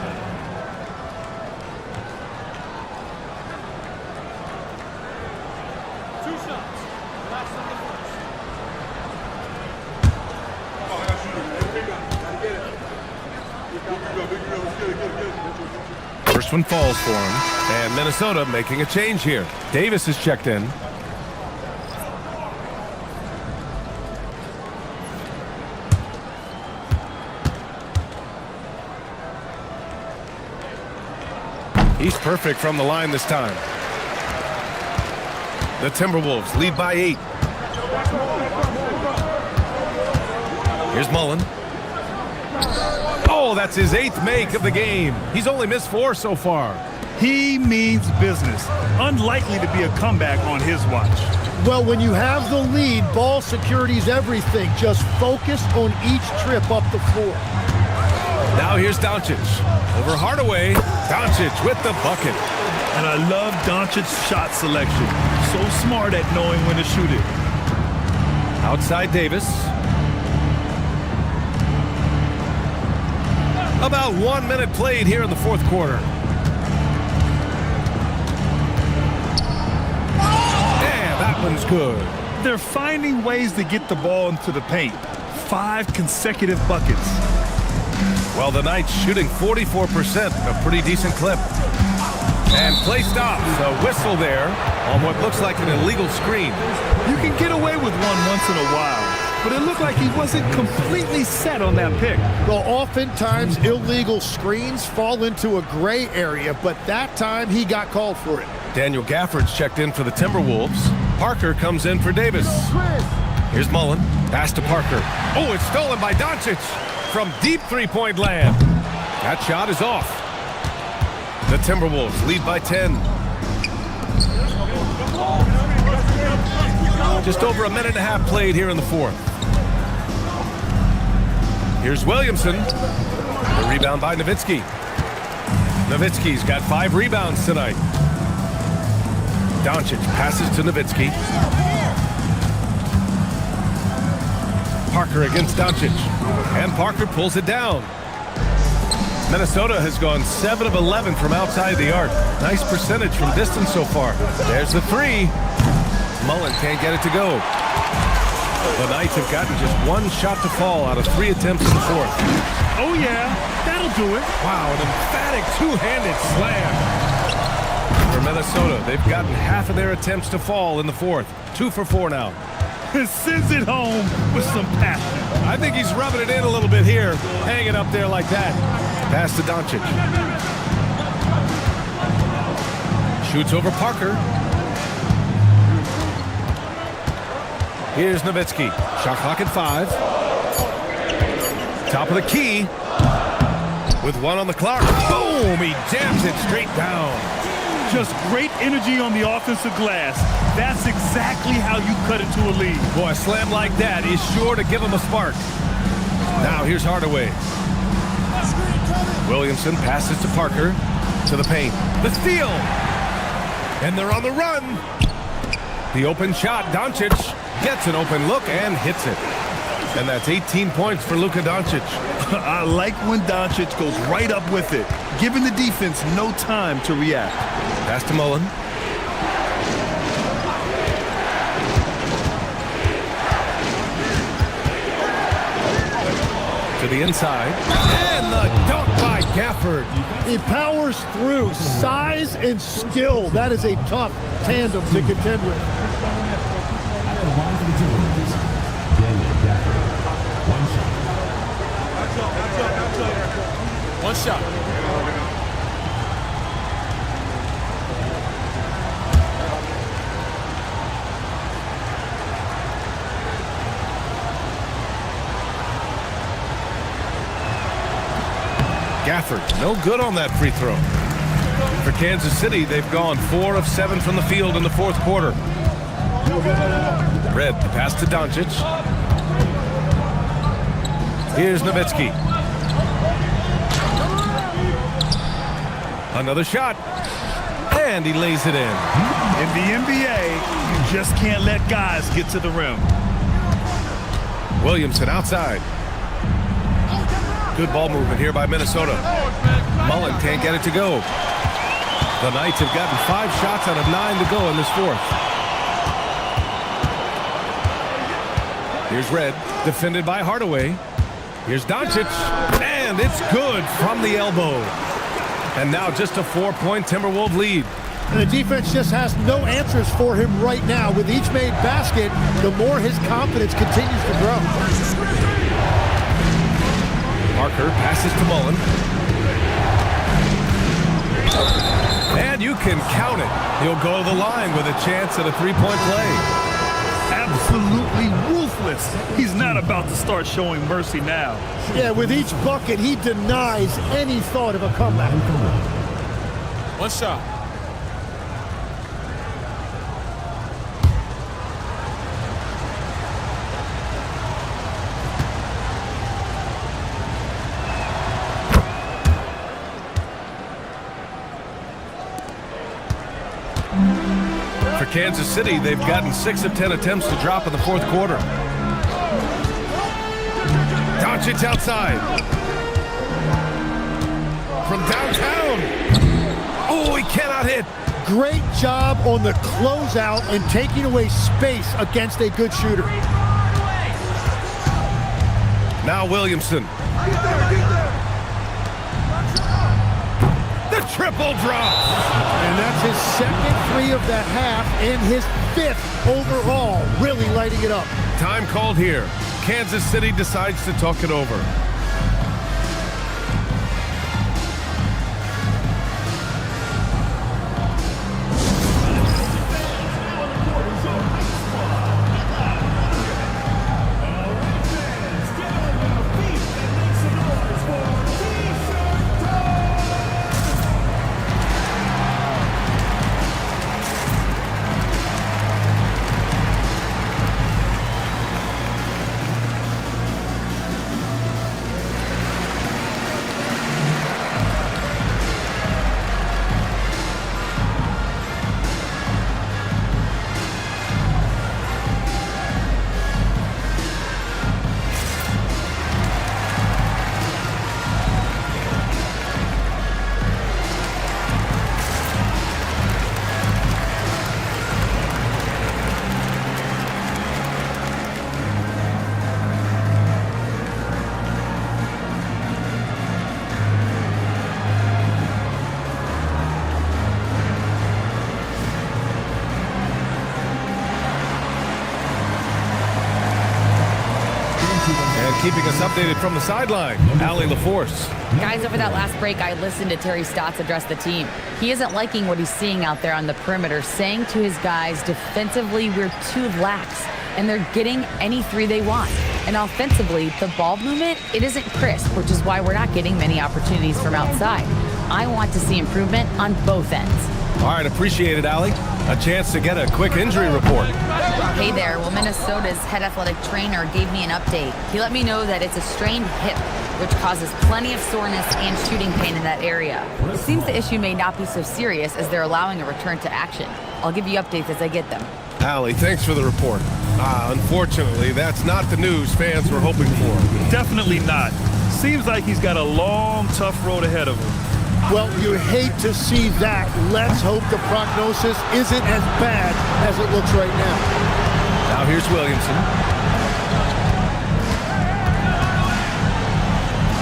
First one falls for him, and Minnesota making a change here. Davis is checked in. He's perfect from the line this time. The Timberwolves lead by 8. Here's Mullen. Oh, that's his 8th make of the game. He's only missed 4 so far. He means business. Unlikely to be a comeback on his watch. Well, when you have the lead, ball security's everything. Just focus on each trip up the floor. Now here's Doncic. Over Hardaway. Doncic with the bucket. And I love Doncic's shot selection. So smart at knowing when to shoot it. Outside Davis. About 1 minute played here in the fourth quarter. And that one's good. They're finding ways to get the ball into the paint. 5 consecutive buckets. Well, the Knights shooting 44%, a pretty decent clip. And play stops. A whistle there on what looks like an illegal screen. You can get away with one once in a while, but it looked like he wasn't completely set on that pick. Well, oftentimes illegal screens fall into a gray area, but that time he got called for it. Daniel Gafford's checked in for the Timberwolves. Parker comes in for Davis. Here's Mullen. Pass to Parker. Oh, it's stolen by Doncic from deep three-point land. That shot is off. The Timberwolves lead by 10. Just over a minute and a half played here in the fourth. Here's Williamson. The rebound by Nowitzki. Nowitzki's got 5 rebounds tonight. Doncic passes to Nowitzki. Parker against Doncic. And Parker pulls it down. Minnesota has gone 7 of 11 from outside the arc. Nice percentage from distance so far. There's the 3. Mullen can't get it to go. The Knights have gotten just 1 shot to fall out of 3 attempts in the fourth. Oh, yeah. That'll do it. Wow, an emphatic two-handed slam. For Minnesota, they've gotten half of their attempts to fall in the fourth. 2 for 4 now. Sends it home with some passion. I think he's rubbing it in a little bit here. Hang it up there like that. Pass to Doncic. Shoots over Parker. Here's Nowitzki. Shot clock at 5. Top of the key. With 1 on the clock. Boom! He jams it straight down. Just great energy on the offensive glass. That's exactly how you cut it to a lead. Boy, a slam like that is sure to give him a spark. Now here's Hardaway. Williamson passes to Parker. To the paint. The steal! And they're on the run. The open shot. Doncic gets an open look and hits it. And that's 18 points for Luka Doncic. I like when Doncic goes right up with it, giving the defense no time to react. Pass to Mullen. To the inside. And the dunk by Gafford. He powers through. Size and skill. That is a tough tandem to contend with. One shot. Gafford, no good on that free throw. For Kansas City, they've gone 4 of 7 from the field in the fourth quarter. Red, the pass to Doncic. Here's Nowitzki. Another shot. And he lays it in. In the NBA, you just can't let guys get to the rim. Williamson outside. Good ball movement here by Minnesota. Mullen can't get it to go. The Knights have gotten 5 shots out of 9 to go in this fourth. Here's Red, defended by Hardaway. Here's Doncic, and it's good from the elbow. And now just a 4-point Timberwolves lead. And the defense just has no answers for him right now. With each made basket, the more his confidence continues to grow. Parker passes to Mullen. And you can count it. He'll go to the line with a chance at a 3-point play. Absolutely ruthless. He's not about to start showing mercy now. Yeah, with each bucket, he denies any thought of a comeback. One shot. For Kansas City, they've gotten 6 of 10 attempts to drop in the fourth quarter. Doncic outside. From downtown. Oh, he cannot hit. Great job on the closeout and taking away space against a good shooter. Now Williamson. The triple drop. And that's his second 3 of the half and his 5th overall, really lighting it up. Time called here. Kansas City decides to talk it over. Keeping us updated from the sideline, LaLVsLaC. Guys, over that last break, I listened to Terry Stotts address the team. He isn't liking what he's seeing out there on the perimeter, saying to his guys, defensively, we're too lax. and they're getting any three they want. And offensively, the ball movement, it isn't crisp, which is why we're not getting many opportunities from outside. I want to see improvement on both ends. All right, appreciate it, Allie. A chance to get a quick injury report. Hey there. Well, Minnesota's head athletic trainer gave me an update. He let me know that it's a strained hip, which causes plenty of soreness and shooting pain in that area. It seems the issue may not be so serious as they're allowing a return to action. I'll give you updates as I get them. Allie, thanks for the report. Unfortunately, that's not the news fans were hoping for. Definitely not. Seems like he's got a long, tough road ahead of him. Well, you hate to see that. Let's hope the prognosis isn't as bad as it looks right now. Now here's Williamson.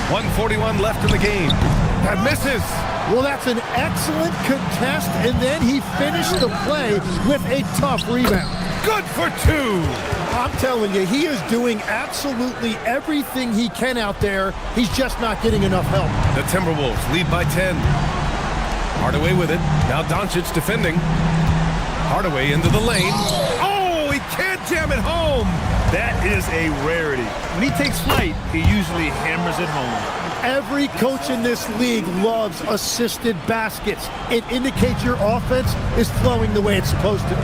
1:41 left in the game. That misses. Well, that's an excellent contest, and then he finished the play with a tough rebound. Good for two. I'm telling you, he is doing absolutely everything he can out there. He's just not getting enough help. The Timberwolves lead by 10. Hardaway with it. Now Doncic defending. Hardaway into the lane. Oh, he can't jam it home. That is a rarity. When he takes flight, he usually hammers it home. Every coach in this league loves assisted baskets. It indicates your offense is flowing the way it's supposed to.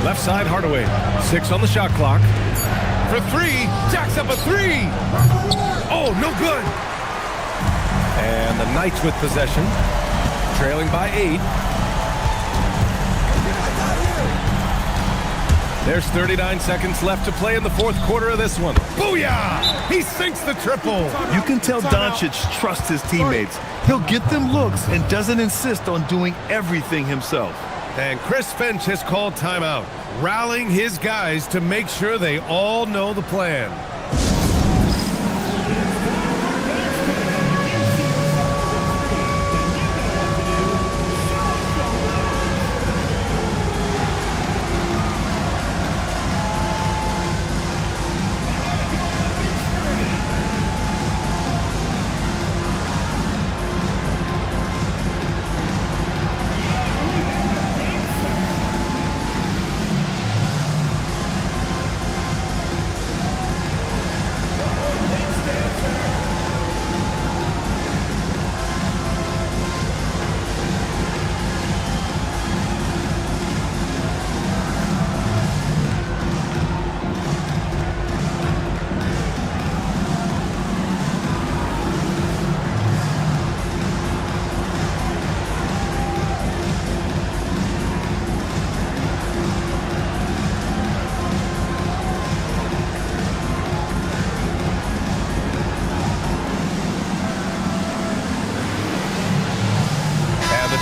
Left side, Hardaway. 6 on the shot clock. For 3. Jacks up a 3. Oh, no good. And the Knights with possession. Trailing by 8. There's 39 seconds left to play in the fourth quarter of this one. Booyah! He sinks the triple. You can tell Doncic trusts his teammates. He'll get them looks and doesn't insist on doing everything himself. And Chris Finch has called timeout, rallying his guys to make sure they all know the plan.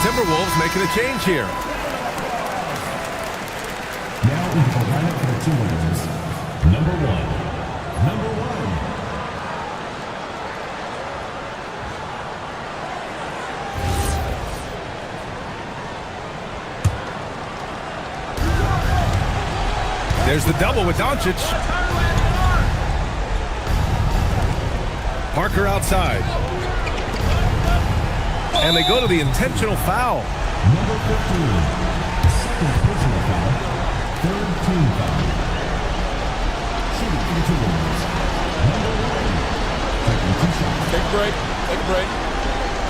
Timberwolves making a change here. Now into the lineup for the Timberwolves. Number 1. There's the double with Doncic. Parker outside. And they go to the intentional foul. Number 15. Second personal foul. Third team foul. Shooting for the Timberwolves. Number 1. Taking 2 shots. Take a break. Take a break.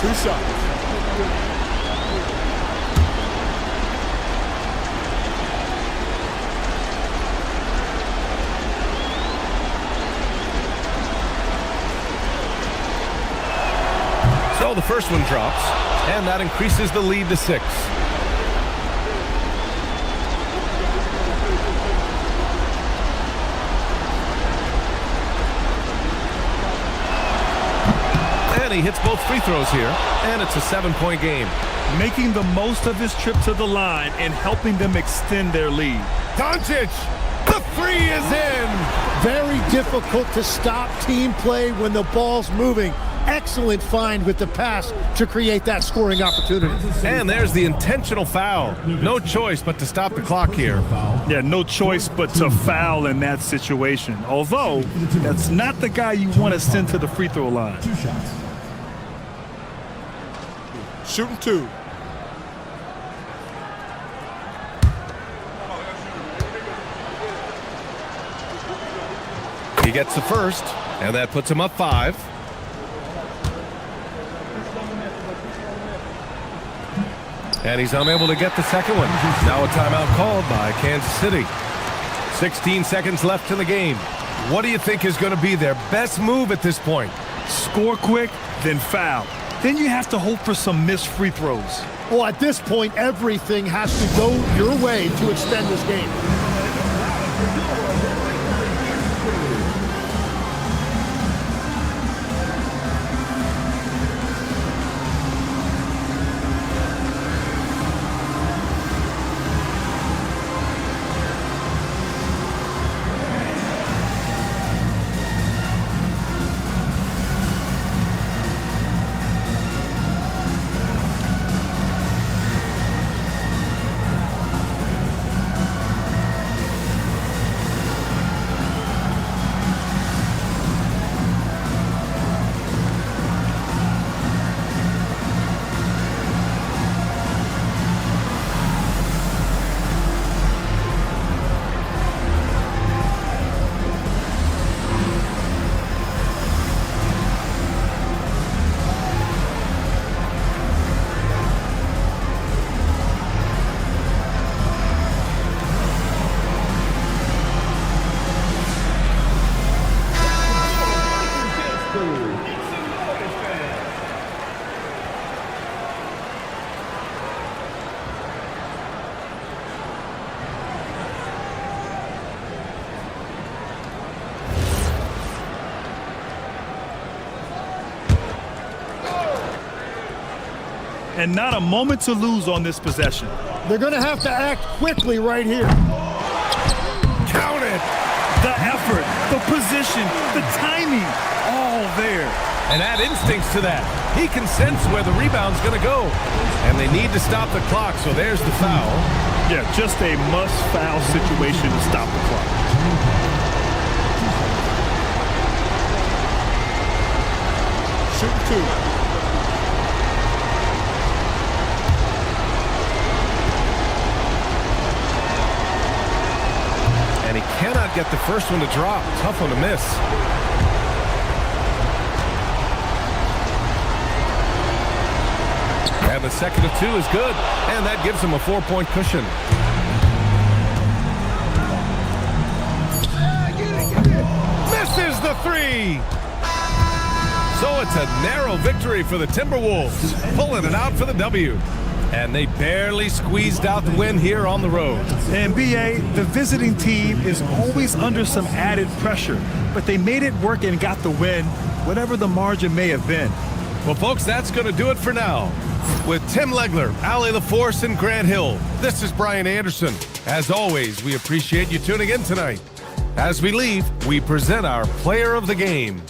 2 shots. So the first one drops, and that increases the lead to 6. And he hits both free throws here, and it's a 7-point game. Making the most of his trip to the line and helping them extend their lead. Doncic, the 3 is in. Very difficult to stop team play when the ball's moving. excellent find with the pass to create that scoring opportunity. And there's the intentional foul. No choice but to stop the clock here. Yeah, no choice but to foul in that situation. Although, that's not the guy you want to send to the free throw line. 2 shots. Shooting 2. He gets the first, and that puts him up 5. And he's unable to get the second one. Now a timeout called by Kansas City. 16 seconds left in the game. What do you think is going to be their best move at this point? Score quick, then foul. Then you have to hope for some missed free throws. Well, at this point, everything has to go your way to extend this game. And not a moment to lose on this possession. They're going to have to act quickly right here. Count it. The effort, the position, the timing, all there. And add instincts to that. He can sense where the rebound's going to go. And they need to stop the clock, so there's the foul. Yeah, just a must-foul situation to stop the clock. Shooting 2. And he cannot get the first one to drop. Tough one to miss. And the second of 2 is good. And that gives him a 4-point cushion. Misses the 3. So it's a narrow victory for the Timberwolves. Pulling it out for the W. And they barely squeezed out the win here on the road. And BA, the visiting team is always under some added pressure, but they made it work and got the win, whatever the margin may have been. Well, folks, that's going to do it for now. With Tim Legler, LaLVsLaC, and Grant Hill, this is Brian Anderson. As always, we appreciate you tuning in tonight. As we leave, we present our player of the game.